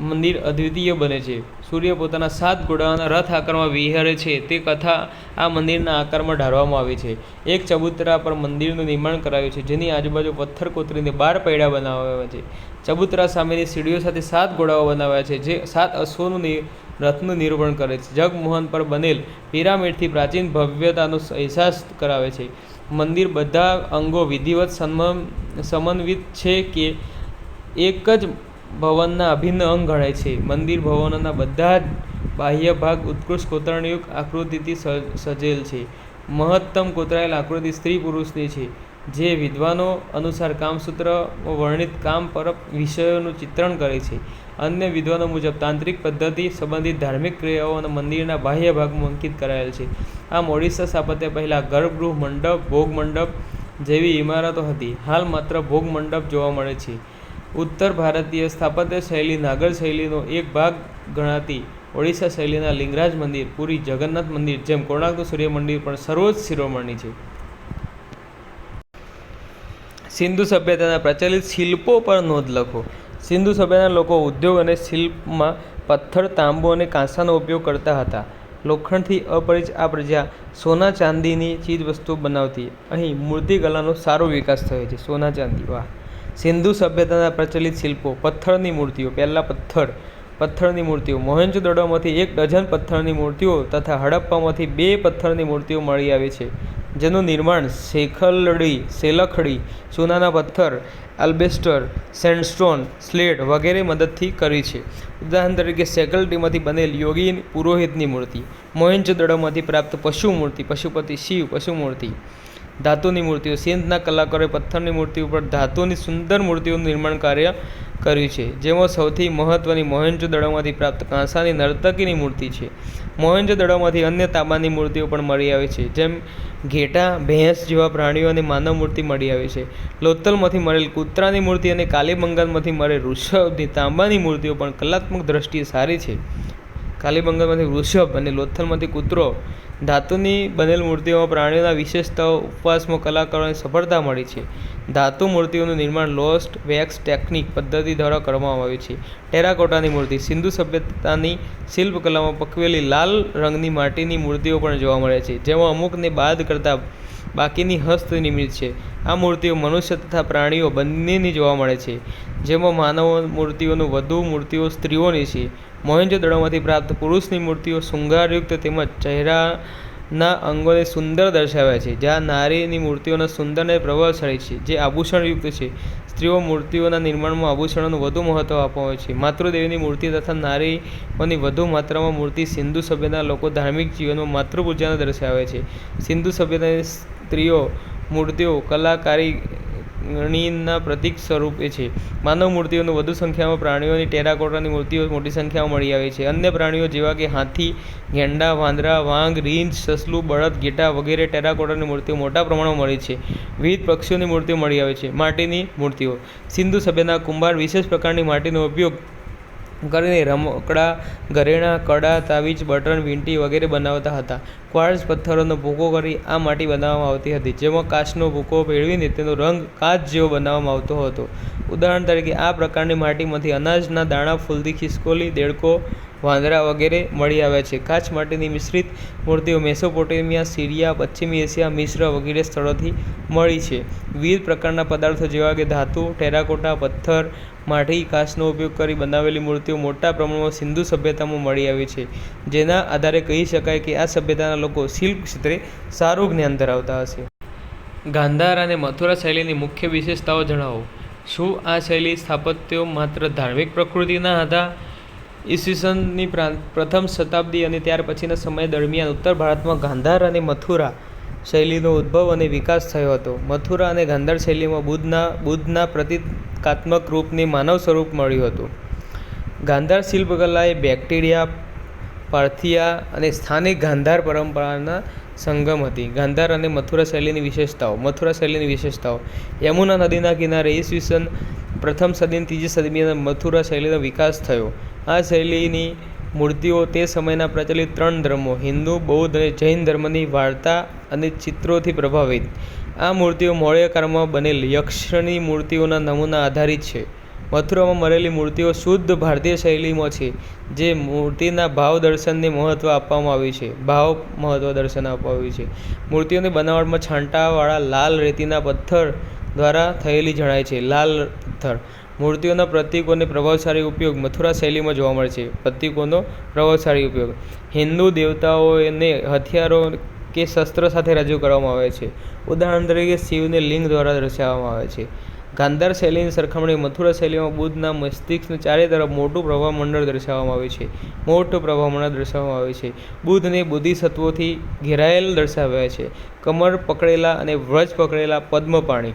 મંદિર અદ્વિતીય બને છે. સૂર્ય પોતાના 7 ઘોડાઓના રથ આકારમાં વિહરે છે તે કથા આ મંદિરના આકારમાં ઢાળવામાં આવી છે. એક ચબૂતરા પર મંદિરનું નિર્માણ કરાયું છે, જેની આજુબાજુ પથ્થર કોતરીને 12 પૈડા બનાવ્યા છે. ચબૂતરા સામેની સીડીઓ સાથે 7 ઘોડાઓ બનાવ્યા છે, જે 7 અશ્વોનું રથનું નિરૂપણ કરે છે. જગમોહન પર બનેલ પિરામિડથી પ્રાચીન ભવ્યતાનો અહેસાસ કરાવે છે. મંદિર બધા અંગો વિધિવત સમન્વિત છે કે એક જ ભવનના અભિન્ન અંગ ગણાય છે. મંદિર ભવનના બધા જ બાહ્ય ભાગ ઉત્કૃષ્ટ કોતરણીયુક્ત આકૃતિથી સજેલ છે. મહત્તમ કોતરાયેલ આકૃતિ સ્ત્રી પુરુષની છે, જે વિદ્વાનો અનુસાર કામસૂત્રમાં વર્ણિત કામ પર વિષયોનું ચિત્રણ કરે છે. અન્ય વિદ્વાનો મુજબ તાંત્રિક પદ્ધતિ સંબંધિત ધાર્મિક ક્રિયાઓ અને મંદિરના બાહ્ય ભાગમાં અંકિત કરાયેલ છે. આમ ઓડિશા સ્થાપત્ય પહેલાં ગર્ભગૃહ, મંડપ, ભોગ મંડપ જેવી ઇમારતો હતી. હાલ માત્ર ભોગ મંડપ જોવા મળે છે. ઉત્તર ભારતીય સ્થાપત્ય શૈલી નાગર શૈલીનો એક ભાગ ગણાતી ઓડિશા શૈલીના લિંગરાજ મંદિર, પુરી જગન્નાથ મંદિર જેમ કોણાર્કનું સૂર્ય મંદિર પણ સર્વોચ્ચ શિરોમણી છે. સિંધુ સભ્યતાના પ્રચલિત શિલ્પો પર નોંધ લખો. સિંધુ સભ્યતાના લોકો ઉદ્યોગ અને શિલ્પમાં પથ્થર, તાંબુ અને કાંસાનો ઉપયોગ કરતા હતા. લોખંડથી અપરિચિત આ પ્રજા સોના ચાંદીની ચીજવસ્તુઓ બનાવતી. અહીં મૂર્તિકલાનો સારો વિકાસ થયો છે. સોના ચાંદી. વાહ. સિંધુ સભ્યતાના પ્રચલિત શિલ્પો. પથ્થરની મૂર્તિઓ. પહેલાં પથ્થરની મૂર્તિઓ. મોહેંજો-દડોમાંથી 1 ડઝન પથ્થરની મૂર્તિઓ તથા હડપ્પામાંથી 2 પથ્થરની મૂર્તિઓ મળી આવી છે, જેનું નિર્માણ શેલખડી, ચૂનાના પથ્થર, એલ્બેસ્ટર, સેન્ડસ્ટોન, સ્લેટ વગેરે મદદથી કરી છે. ઉદાહરણ તરીકે શેકલટીમાંથી બનેલ યોગી પુરોહિતની મૂર્તિ, મોહેંજો-દડોમાંથી પ્રાપ્ત પશુ મૂર્તિ, પશુપતિ શિવ પશુ મૂર્તિ. ધાતુની મૂર્તિઓ. સિંધના કલાકારોએ પથ્થરની મૂર્તિ ઉપર ધાતુની સુંદર મૂર્તિઓનું નિર્માણ કાર્ય કર્યું છે, જેમાં સૌથી મહત્વની મોહેંજો-દડોમાંથી પ્રાપ્ત કાંસાની નર્તકીની મૂર્તિ છે. મોહેંજો-દડોમાંથી અન્ય તાંબાની મૂર્તિઓ પણ મળી આવી છે, જેમ ઘેટાં, ભેંસ જેવા પ્રાણીઓ અને માનવ મૂર્તિ મળી આવી છે. લોથલમાંથી મળેલ કૂતરાની મૂર્તિ અને કાલીબંગાનમાંથી મળેલ ઋષભની તાંબાની મૂર્તિઓ પણ કલાત્મક દ્રષ્ટિએ સારી છે. કાલીબંગનમાંથી વૃષભ અને લોથલમાંથી કૂતરો. ધાતુની બનેલ મૂર્તિઓમાં પ્રાણીઓના વિશેષતાઓ ઉપવાસમાં કલાકારોને સફળતા મળી છે. ધાતુ મૂર્તિઓનું નિર્માણ લોસ્ટ વેક્સ ટેકનિક પદ્ધતિ દ્વારા કરવામાં આવ્યું છે. ટેરાકોટાની મૂર્તિ. સિંધુ સભ્યતાની શિલ્પકલામાં પકવેલી લાલ રંગની માટીની મૂર્તિઓ પણ જોવા મળે છે, જેમાં અમુકને બાદ કરતાં બાકીની હસ્ત નિર્મિત છે. આ મૂર્તિઓ મનુષ્ય તથા પ્રાણીઓ બંનેની જોવા મળે છે, જેમાં માનવ મૂર્તિઓનું વધુ મૂર્તિઓ સ્ત્રીઓની છે. મોહેંજો-દડોમાંથી પ્રાપ્ત પુરુષની મૂર્તિઓ શૃંગારયુક્ત તેમજ ચહેરાના અંગોને સુંદર દર્શાવ્યા છે, જ્યાં નારીની મૂર્તિઓના સુંદર અને પ્રભાવશાળી છે, જે આભૂષણયુક્ત છે. સ્ત્રીઓ મૂર્તિઓના નિર્માણમાં આભૂષણોનું વધુ મહત્વ આપવામાં આવે છે. માતૃદેવીની મૂર્તિ તથા નારીઓની વધુ માત્રામાં મૂર્તિ. સિંધુ સભ્યતાના લોકો ધાર્મિક જીવનમાં માતૃપૂજાને દર્શાવે છે. સિંધુ સભ્યતાની સ્ત્રીઓ મૂર્તિઓ કલાકારીગરીના પ્રતીક સ્વરૂપે છે. માનવ મૂર્તિઓનું વધુ સંખ્યામાં પ્રાણીઓની ટેરાકોટાની મૂર્તિઓ મોટી સંખ્યામાં મળી આવે છે. અન્ય પ્રાણીઓ જેવા કે હાથી, ગેંડા, વાંદરા, વાઘ, રીંછ, સસલું, બળદ, ઘેટાં વગેરે ટેરાકોટાની મૂર્તિઓ મોટા પ્રમાણમાં મળી છે. વિવિધ પક્ષીઓની મૂર્તિઓ મળી આવે છે. માટીની મૂર્તિઓ. સિંધુ સભ્યતાના કુંભાર વિશેષ પ્રકારની માટીનો ઉપયોગ કરીને રમકડાં, ઘરેણાં, કડા, તાવીજ, બટન, વીંટી વગેરે બનાવતા હતા. ક્વાર્ટઝ પથ્થરોનો ભૂકો કરી આ માટી બનાવવામાં આવતી હતી, જેમાં કાચનો ભૂકો ભેળવીને તેનો રંગ કાચ જેવો બનાવવામાં આવતો હતો. ઉદાહરણ તરીકે આ પ્રકારની માટીમાંથી અનાજના દાણા, ફૂલથી ખિસકોલી, દેડકો, વાંદરા વગેરે મળી આવ્યા છે. કાચ માટીની મિશ્રિત મૂર્તિઓ મેસોપોટેમિયા, સિરિયા, પશ્ચિમી એશિયા, મિસ્ર વગેરે સ્થળોથી મળી છે. વિવિધ પ્રકારના પદાર્થો જેવા કે ધાતુ, ટેરાકોટા, પથ્થર, માટી, કાચનો ઉપયોગ કરી બનાવેલી મૂર્તિઓ મોટા પ્રમાણમાં સિંધુ સભ્યતામાં મળી આવી છે, જેના આધારે કહી શકાય કે આ સભ્યતાના લોકો શિલ્પ ક્ષેત્રે સારું જ્ઞાન ધરાવતા હશે. ગાંધાર અને મથુરા શૈલીની મુખ્ય વિશેષતાઓ જણાવો. શું આ શૈલી સ્થાપત્યો માત્ર ધાર્મિક પ્રકૃતિના હતા? ઈસવીસનની પ્રથમ શતાબ્દી અને ત્યાર પછીના સમય દરમિયાન ઉત્તર ભારતમાં ગાંધાર અને મથુરા શૈલીનો ઉદ્ભવ અને વિકાસ થયો હતો. મથુરા અને ગાંધાર શૈલીમાં બુદ્ધના પ્રતીકાત્મક રૂપને માનવ સ્વરૂપ મળ્યું હતું. ગાંધાર શિલ્પકલા એ બેક્ટ્રિયા, પાર્થિયા અને સ્થાનિક ગાંધાર પરંપરાના સંગમ હતી. ગાંધાર અને મથુરા શૈલીની વિશેષતાઓ. મથુરા શૈલીની વિશેષતાઓ. યમુના નદીના કિનારે ઈસવીસન પ્રથમ સદીની ત્રીજી સદીમાં મથુરા શૈલીનો વિકાસ થયો. આ શૈલીની મૂર્તિઓ તે સમયના પ્રચલિત 3 ધર્મો હિન્દુ, બૌદ્ધ અને જૈન ધર્મની વાર્તા અને ચિત્રોથી પ્રભાવિત. આ મૂર્તિઓ મોળિયાકારમાં બનેલ યક્ષની મૂર્તિઓના નમૂના આધારિત છે. મથુરામાં મળેલી મૂર્તિઓ શુદ્ધ ભારતીય શૈલીમાં છે, જે મૂર્તિના ભાવ દર્શનને મહત્વ આપવામાં આવ્યું છે. મૂર્તિઓની બનાવટમાં છાંટાવાળા લાલ રેતીના પથ્થર દ્વારા થયેલી જણાય છે. લાલ પથ્થર. મૂર્તિઓના પ્રતીકો અને પ્રભાવશાળી ઉપયોગ. મથુરા શૈલીમાં જોવા મળે છે. પ્રતીકોનો પ્રભાવશાળી ઉપયોગ. હિન્દુ દેવતાઓને હથિયારો કે શસ્ત્ર સાથે રજૂ કરવામાં આવે છે. ઉદાહરણ તરીકે શિવને લિંગ દ્વારા દર્શાવવામાં આવે છે. ગાંધાર શૈલીની સરખામણી મથુરા શૈલીમાં બુદ્ધના મસ્તિષ્કની ચારે તરફ મોટું પ્રભામંડળ દર્શાવવામાં આવે છે. બુદ્ધને બોધિસત્વોથી ઘેરાયેલ દર્શાવ્યા છે. કમર પકડેલા અને વ્રજ પકડેલા પદ્મપાણી.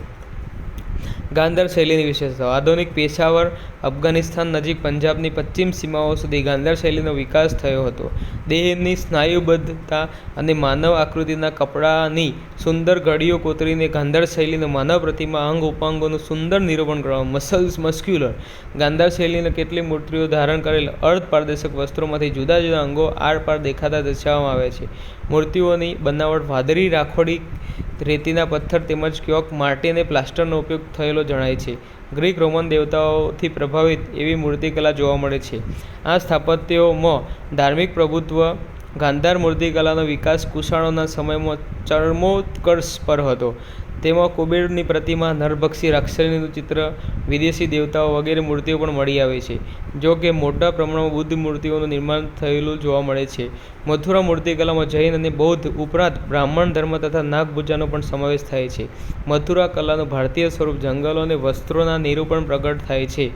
ગાંધાર શૈલીની વિશેષતાઓ. આધુનિક પેશાવર, અફઘાનિસ્તાન નજીક પંજાબની પશ્ચિમ સીમાઓ સુધી ગાંધાર શૈલીનો વિકાસ થયો હતો. દેહની સ્નાયુબદ્ધતા અને માનવ આકૃતિના કપડાની સુંદર ઘડીઓ કોતરીને ગાંધાર શૈલીનો માનવ પ્રતિમા અંગ ઉપાંગોનું સુંદર નિરૂપણ કરવામાં. મસ્ક્યુલર. ગાંધાર શૈલીની કેટલીક મૂર્તિઓ ધારણ કરેલ અર્ધ પારદર્શક વસ્ત્રોમાંથી જુદા જુદા અંગો આરપાર દેખાતા દર્શાવવામાં આવે છે. મૂર્તિઓની બનાવટ વાદળી, રાખોડી, રેતીના પથ્થર તેમજ ક્યોક, માટી અને પ્લાસ્ટરનો ઉપયોગ થયેલો જણાય છે. ગ્રીક રોમન દેવતાઓથી પ્રભાવિત એવી મૂર્તિકલા જોવા મળે છે. આ સ્થાપત્યોમાં ધાર્મિક પ્રભુત્વ. ગાંધાર મૂર્તિકલાનો વિકાસ કુષાણોના સમયમાં ચરમોત્કર્ષ પર હતો. તેમાં કુબેરની પ્રતિમા, નરભક્ષી રાક્ષસીનું ચિત્ર, વિદેશી દેવતાઓ વગેરે મૂર્તિઓ પણ મળી આવે છે. જો કે મોટા પ્રમાણમાં બુદ્ધ મૂર્તિઓનું નિર્માણ થયેલું જોવા મળે છે. મથુરા મૂર્તિકલામાં જૈન અને બૌદ્ધ ઉપરાંત બ્રાહ્મણ ધર્મ તથા નાગપૂજાનો પણ સમાવેશ થાય છે. મથુરા કલાનું ભારતીય સ્વરૂપ જંગલો અને વસ્ત્રોના નિરૂપણ પ્રગટ થાય છે.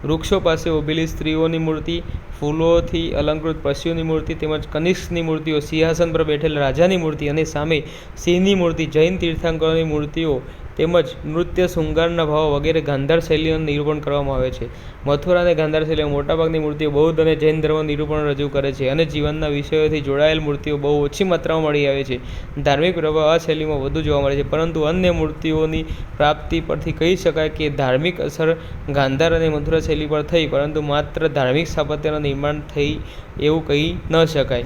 વૃક્ષો પાસે ઊભેલી સ્ત્રીઓની મૂર્તિ, ફૂલોથી અલંકૃત પશુઓની મૂર્તિ તેમજ કનિષ્કની મૂર્તિઓ, સિંહાસન પર બેઠેલ રાજાની મૂર્તિ અને સામે સિંહની મૂર્તિ, જૈન તીર્થંકરોની મૂર્તિઓ તેમજ નૃત્ય, શૃંગારના ભાવો વગેરે ગાંધાર શૈલીનું નિરૂપણ કરવામાં આવે છે. મથુરા અને ગાંધાર શૈલીમાં મોટાભાગની મૂર્તિઓ બૌદ્ધ અને જૈન ધર્મનું નિરૂપણ રજૂ કરે છે અને જીવનના વિષયોથી જોડાયેલ મૂર્તિઓ બહુ ઓછી માત્રામાં મળી આવે છે. ધાર્મિક પ્રભાવ આ શૈલીમાં વધુ જોવા મળે છે, પરંતુ અન્ય મૂર્તિઓની પ્રાપ્તિ પરથી કહી શકાય કે ધાર્મિક અસર ગાંધાર અને મથુરા શૈલી પર થઈ, પરંતુ માત્ર ધાર્મિક સ્થાપત્યનું નિર્માણ થઈ એવું કહી ન શકાય.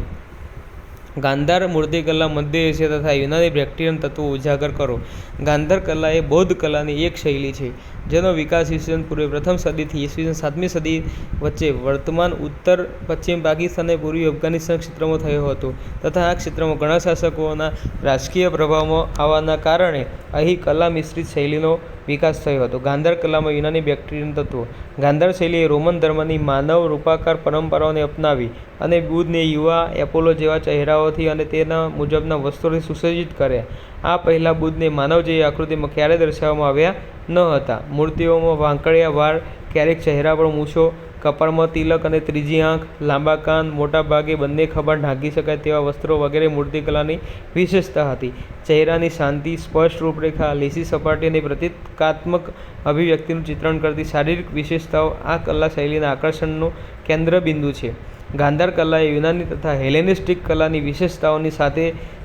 ગાંધાર મૂર્તિકલા મધ્ય એશિયા તથા યુનાની બેક્ટ્રીયન તત્વો ઉજાગર કરો. ગાંધાર કલા એ બૌદ્ધ કલાની એક શૈલી છે, જેનો વિકાસ ઈસવીસન પૂર્વે પ્રથમ સદીથી ઈસવીસન 7મી સદી વચ્ચે વર્તમાન ઉત્તર-પશ્ચિમ પાકિસ્તાન અને પૂર્વી અફઘાનિસ્તાન ક્ષેત્રમાં થયો હતો તથા આ ક્ષેત્રમાં ઘણા શાસકોના રાજકીય પ્રભાવમાં આવવાના કારણે અહીં કલા મિશ્રિત શૈલીનો વિકાસ થયો હતો. ગાંધાર કલામાં યુનાની બેક્ટ્રીયન તત્વો. ગાંધાર શૈલીએ રોમન ધર્મની માનવ રૂપાકાર પરંપરાઓને અપનાવી અને બુદ્ધને યુવા એપોલો જેવા ચહેરાઓથી અને તેના મુજબના વસ્ત્રોથી સુસજ્જિત કર્યા. આ પહેલાં બુદ્ધને માનવ જેવી આકૃતિમાં ક્યારેય દર્શાવવામાં આવ્યા ન હતા. મૂર્તિઓમાં વાંકડિયા વાળ, ક્યારેક ચહેરા પર મૂછો, કપાળમાં તિલક અને ત્રીજી આંખ, લાંબા કાન, મોટા ભાગે બંને ખભા ઢાંકી શકાય તેવા વસ્ત્રો વગેરે મૂર્તિકલાની વિશેષતા હતી. ચહેરાની શાંતિ, સ્પષ્ટ રૂપરેખા, લીસી સપાટી અને પ્રતીકાત્મક અભિવ્યક્તિનું ચિત્રણ કરતી શારીરિક વિશેષતાઓ આ કલા શૈલીના આકર્ષણનું કેન્દ્રબિંદુ છે. ગાંધાર કલાએ યુનાની તથા હેલેનિસ્ટિક કલાની વિશેષતાઓની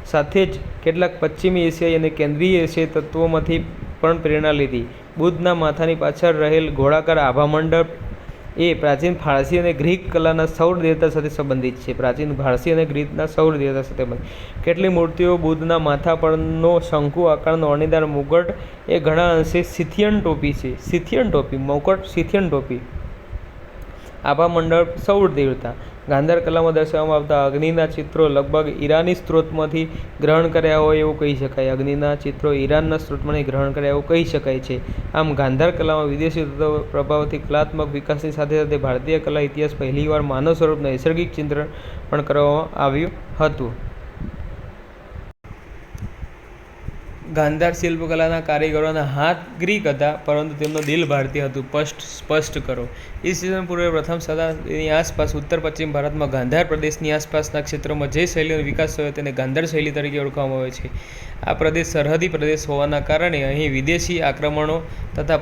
સાથે જ કેટલાક પશ્ચિમી એશિયાઈ અને કેન્દ્રીય એશિયાઈ તત્વોમાંથી પણ પ્રેરણા લીધી. બુદ્ધના માથાની પાછળ રહેલ ગોળાકાર આભા મંડપ એ પ્રાચીન ફારસી અને ગ્રીક કલાના સૌર દેવતા સાથે સંબંધિત છે. કેટલીક મૂર્તિઓ બુદ્ધના માથા પરનો શંકુ આકારનો અણીદાર મુગટ એ ઘણા અંશે સિથિયન ટોપી. આભા મંડપ સૌર દેવતા. ગાંધાર કલામાં દર્શાવવામાં આવતા અગ્નિના ચિત્રો લગભગ ઈરાની સ્ત્રોતમાંથી ગ્રહણ કર્યા હોય એવું કહી શકાય. અગ્નિના ચિત્રો ઈરાનના સ્ત્રોતમાંથી ગ્રહણ કર્યા એવું કહી શકાય છે. આમ ગાંધાર કલામાં વિદેશી પ્રભાવથી કલાત્મક વિકાસની સાથે સાથે ભારતીય કલા ઇતિહાસ પહેલીવાર માનવ સ્વરૂપ નૈસર્ગિક ચિત્રણ પણ કરવામાં આવ્યું હતું. ગાંધાર શિલ્પકલાના કારીગરોના હાથ ગ્રીક હતા, પરંતુ તેમનું દિલ ભારતીય હતું. સ્પષ્ટ કરો. ઈસવીસન પૂર્વે પ્રથમ શતાબ્દીની આસપાસ ઉત્તર-પશ્ચિમ ભારતમાં ગાંધાર પ્રદેશની આસપાસના ક્ષેત્રોમાં જે શૈલીનો વિકાસ થયો તેને ગાંધાર શૈલી તરીકે ઓળખવામાં આવે છે. આ પ્રદેશ સરહદી પ્રદેશ હોવાના કારણે અહીં વિદેશી આક્રમણો તથા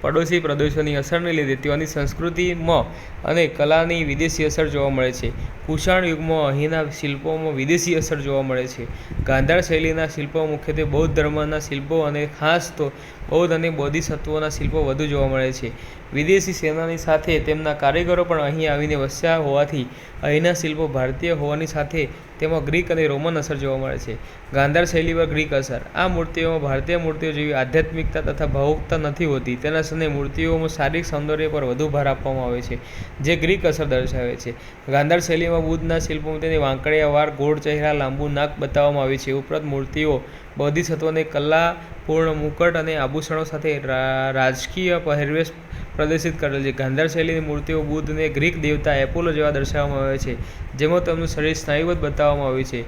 પડોશી પ્રદેશોની અસરને લીધે તેઓની સંસ્કૃતિમાં અને કલાની વિદેશી અસર જોવા મળે છે. કુષાણ યુગમાં અહીંના શિલ્પોમાં વિદેશી અસર જોવા મળે છે. ગાંધાર શૈલીના શિલ્પો મુખ્યત્વે બૌદ્ધ ધર્મના શિલ્પો અને ખાસ તો બૌદ્ધ અને બોધિસત્વોના શિલ્પો વધુ જોવા મળે છે. વિદેશી સેનાની સાથે તેમના કારીગરો પણ અહીં આવીને વસ્યા હોવાથી અહીંના શિલ્પો ભારતીય હોવાની સાથે તેમાં ગ્રીક અને રોમન અસર જોવા મળે છે. ગાંધાર શૈલી પર ગ્રીક અસર. આ મૂર્તિઓમાં ભારતીય મૂર્તિઓ જેવી આધ્યાત્મિકતા તથા ભાવુકતા નથી હોતી. તેના સ્થાને મૂર્તિઓમાં શારીરિક સૌંદર્ય પર વધુ ભાર આપવામાં આવે છે, જે ગ્રીક અસર દર્શાવે છે. ગાંધાર શૈલીમાં બુદ્ધના શિલ્પોમાં તેની વાંકડિયા વાળ, ગોળ ચહેરા, લાંબુ નાક બતાવવામાં આવી છે. ઉપરાંત મૂર્તિઓ બોધિસત્વોને કલાપૂર્ણ મુકટ અને આભૂષણો સાથે રાજકીય પહેરવેશ પ્રદર્શિત કરેલ છે. ગાંધાર શૈલીની મૂર્તિઓ બુદ્ધને ગ્રીક દેવતા એપોલો જેવા દર્શાવવામાં આવે છે, જેમાં તેમનું શરીર સ્નાયુબદ્ધ બતાવવામાં આવ્યું છે.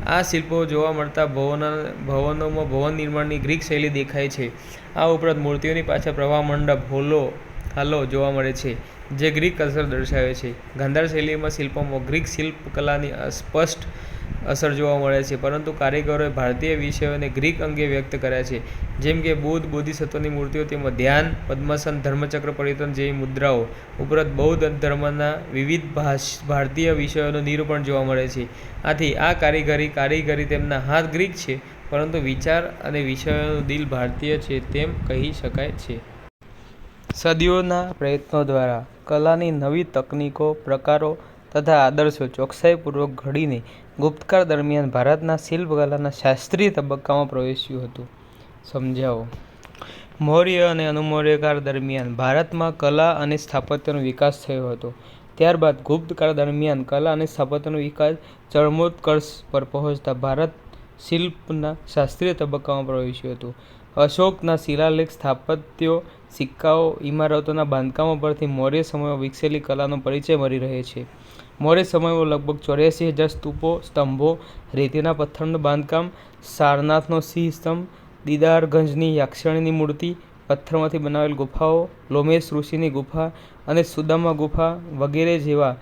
આ શિલ્પો જોવા મળતા ભવનોમાં ભવન નિર્માણની ગ્રીક શૈલી દેખાય છે. આ ઉપરાંત મૂર્તિઓની પાછળ પ્રવાહ મંડપ હાલો જોવા મળે છે, જે ગ્રીક અસર દર્શાવે છે. ગાંધાર શૈલીમાં શિલ્પોમાં ગ્રીક શિલ્પકલાની સ્પષ્ટ અસર જોવા મળે છે, પરંતુ કારીગરોએ ભારતીય વિષયોને ગ્રીક અંગે વ્યક્ત કર્યા છે, જેમ કે બુદ્ધ બોધિસત્વની મૂર્તિઓ, તેમાં ધ્યાન, પદ્માસન, ધર્મચક્ર પરિવર્તન જેવી મુદ્રાઓ. ઉપરાંત બૌદ્ધ ધર્મના વિવિધ ભારતીય વિષયોનું નિરૂપણ જોવા મળે છે. આથી આ કારીગરી તેમના હાથ ગ્રીક છે, પરંતુ વિચાર અને વિષયોનું દિલ ભારતીય છે તેમ કહી શકાય છે. સદીઓના પ્રયત્નો દ્વારા કલાની નવી તકનીકો, પ્રકારો તથા આદર્શો ચોકસાઈપૂર્વક ઘડીને ગુપ્તકાળ દરમિયાન ભારતના શિલ્પકલાના શાસ્ત્રીય તબક્કામાં પ્રવેશ્યું હતું. સમજાવો. મૌર્ય અને અનુમૌર્ય કાળ દરમિયાન ભારતમાં કલા અને સ્થાપત્યનો વિકાસ થયો હતો. ત્યારબાદ ગુપ્તકાળ દરમિયાન કલા અને સ્થાપત્યનો વિકાસ ચરમોત્કર્ષ પર પહોંચતા ભારત શિલ્પના શાસ્ત્રીય તબક્કામાં પ્રવેશ્યું હતું. અશોકના શિલાલેખ, સ્થાપત્યો, સિક્કાઓ, ઇમારતોના બાંધકામો પરથી મૌર્ય સમયમાં વિકસેલી કલાનો પરિચય મળી રહે છે. મૌર્ય સમયમાં લગભગ 84,000 સ્તંભો, રેતીના પથ્થરનું બાંધકામ, સારનાથનો સિંહ સ્તંભ, દીદારગંજની યાક્ષણીની મૂર્તિ, પથ્થરમાંથી બનાવેલ ગુફાઓ, લોમેશ ઋષિની ગુફા અને સુદામા ગુફા વગેરે જેવા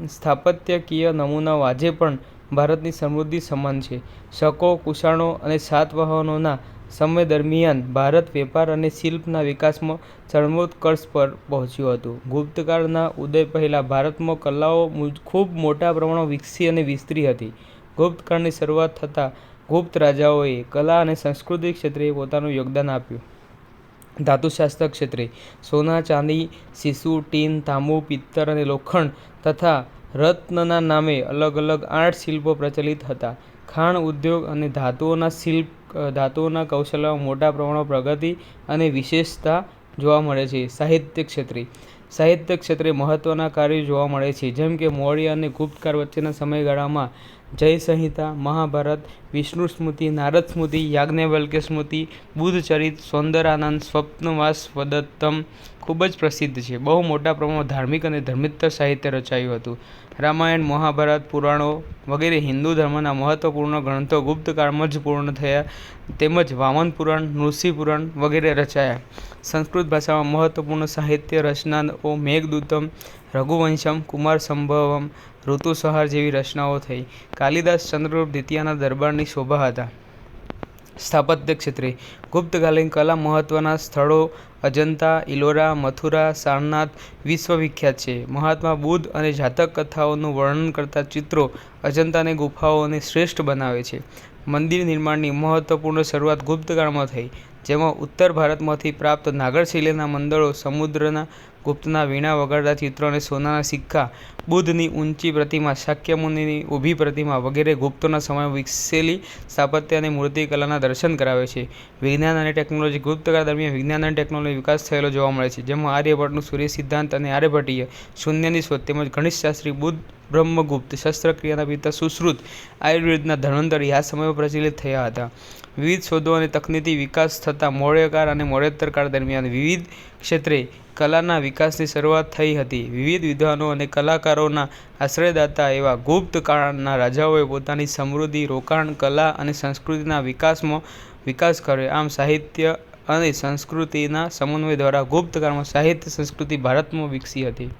સ્થાપત્યકીય નમૂનાઓ આજે પણ ભારતની સમૃદ્ધિ સમાન છે. શકો, કુષાણો અને સાતવાહનોના સમય દરમિયાન ભારત વેપાર અને શિલ્પના વિકાસમાં ચરમોત્કર્ષ પર પહોંચ્યું હતું. ગુપ્તકાળના ઉદય પહેલાં ભારતમાં કલાઓ ખૂબ મોટા પ્રમાણમાં વિકસી અને વિસ્તરી હતી. ગુપ્તકાળની શરૂઆત થતાં ગુપ્ત રાજાઓએ કલા અને સંસ્કૃતિ ક્ષેત્રે પોતાનું યોગદાન આપ્યું. ધાતુશાસ્ત્ર ક્ષેત્રે સોના, ચાંદી, સીસું, ટીન, તાંબુ, પિત્તળ અને લોખંડ તથા રત્નના નામે અલગ અલગ 8 શિલ્પો પ્રચલિત હતા. ખાણ ઉદ્યોગ અને ધાતુઓના કૌશલ્યમાં મોટા પ્રમાણમાં પ્રગતિ અને વિશેષતા જોવા મળે છે. સાહિત્ય ક્ષેત્રે મહત્વના કાર્યો જોવા મળે છે, જેમ કે મૌર્ય અને ગુપ્તકાળ વચ્ચેના સમયગાળામાં જય સંહિતા, મહાભારત, વિષ્ણુ સ્મૃતિ, નારદ સ્મૃતિ, યાજ્ઞવલ્ક્ય સ્મૃતિ, બુદ્ધચરિત, સૌંદરાનંદ, સ્વપ્નવાસવદત્તમ ખૂબ જ પ્રસિદ્ધ છે. બહુ મોટા પ્રમાણમાં ધાર્મિક અને ધર્મેતર સાહિત્ય રચાયું હતું. રામાયણ, મહાભારત, પુરાણો વગેરે હિન્દુ ધર્મના મહત્વપૂર્ણ ગ્રંથો ગુપ્તકાળમાં જ પૂર્ણ થયા, તેમજ વામન પુરાણ, નૃસિંહ પુરાણ વગેરે રચાયા. સંસ્કૃત ભાષામાં મહત્વપૂર્ણ સાહિત્ય રચનાઓ મેઘદૂતમ, રઘુવંશમ, કુમાર સંભવમ, ઋતુસંહાર જેવી રચનાઓ થઈ. કાલિદાસ ચંદ્રગુપ્ત દ્વિતીયના દરબારની શોભા હતા. સ્થાપત્ય ક્ષેત્રે ગુપ્તકાલીન કલા મહત્વના સ્થળો અજંતા, ઇલોરા, મથુરા, સારનાથ વિશ્વવિખ્યાત છે. મહાત્મા બુદ્ધ અને જાતક કથાઓનું વર્ણન કરતા ચિત્રો અજંતાની ગુફાઓને શ્રેષ્ઠ બનાવે છે. મંદિર નિર્માણની મહત્વપૂર્ણ શરૂઆત ગુપ્તકાળમાં થઈ, જેમાં ઉત્તર ભારતમાંથી પ્રાપ્ત નાગર શૈલીના મંદિરો, સમુદ્રના ગુપ્તના વીણા વગાડતા ચિત્રો અને સોનાના સિક્કા, બુદ્ધની ઊંચી પ્રતિમા, શાક્યમુનિની ઊભી પ્રતિમા વગેરે ગુપ્તોના સમયમાં વિકસેલી સ્થાપત્ય અને મૂર્તિકલાના દર્શન કરાવે છે. વિજ્ઞાન અને ટેકનોલોજી ગુપ્તકાળ દરમિયાન વિજ્ઞાન અને ટેકનોલોજીનો વિકાસ થયેલો જોવા મળે છે, જેમાં આર્યભટ્ટનું સૂર્ય સિદ્ધાંત અને આર્યભટ્ટીય શૂન્યની શોધ તેમજ ગણિતશાસ્ત્રી બ્રહ્મગુપ્ત, શસ્ત્રક્રિયાના પિતા સુશ્રુત, આયુર્વેદના ધન્વંતરી આ સમયમાં પ્રચલિત થયા હતા. વિવિધ શોધો અને તકનીકી વિકાસ થતાં મૌર્યકાળ અને મૌર્યોત્તર કાળ દરમિયાન વિવિધ ક્ષેત્રે કલાના વિકાસની શરૂઆત થઈ હતી. વિવિધ વિદ્વાનો અને કલાકારોના આશ્રયદાતા એવા ગુપ્ત કાળના રાજાઓએ પોતાની સમૃદ્ધિ, રોકાણ, કલા અને સંસ્કૃતિના વિકાસ કર્યો. આમ સાહિત્ય અને સંસ્કૃતિના સમન્વય દ્વારા ગુપ્તકાળમાં સાહિત્ય સંસ્કૃતિ ભારતમાં વિકસી હતી.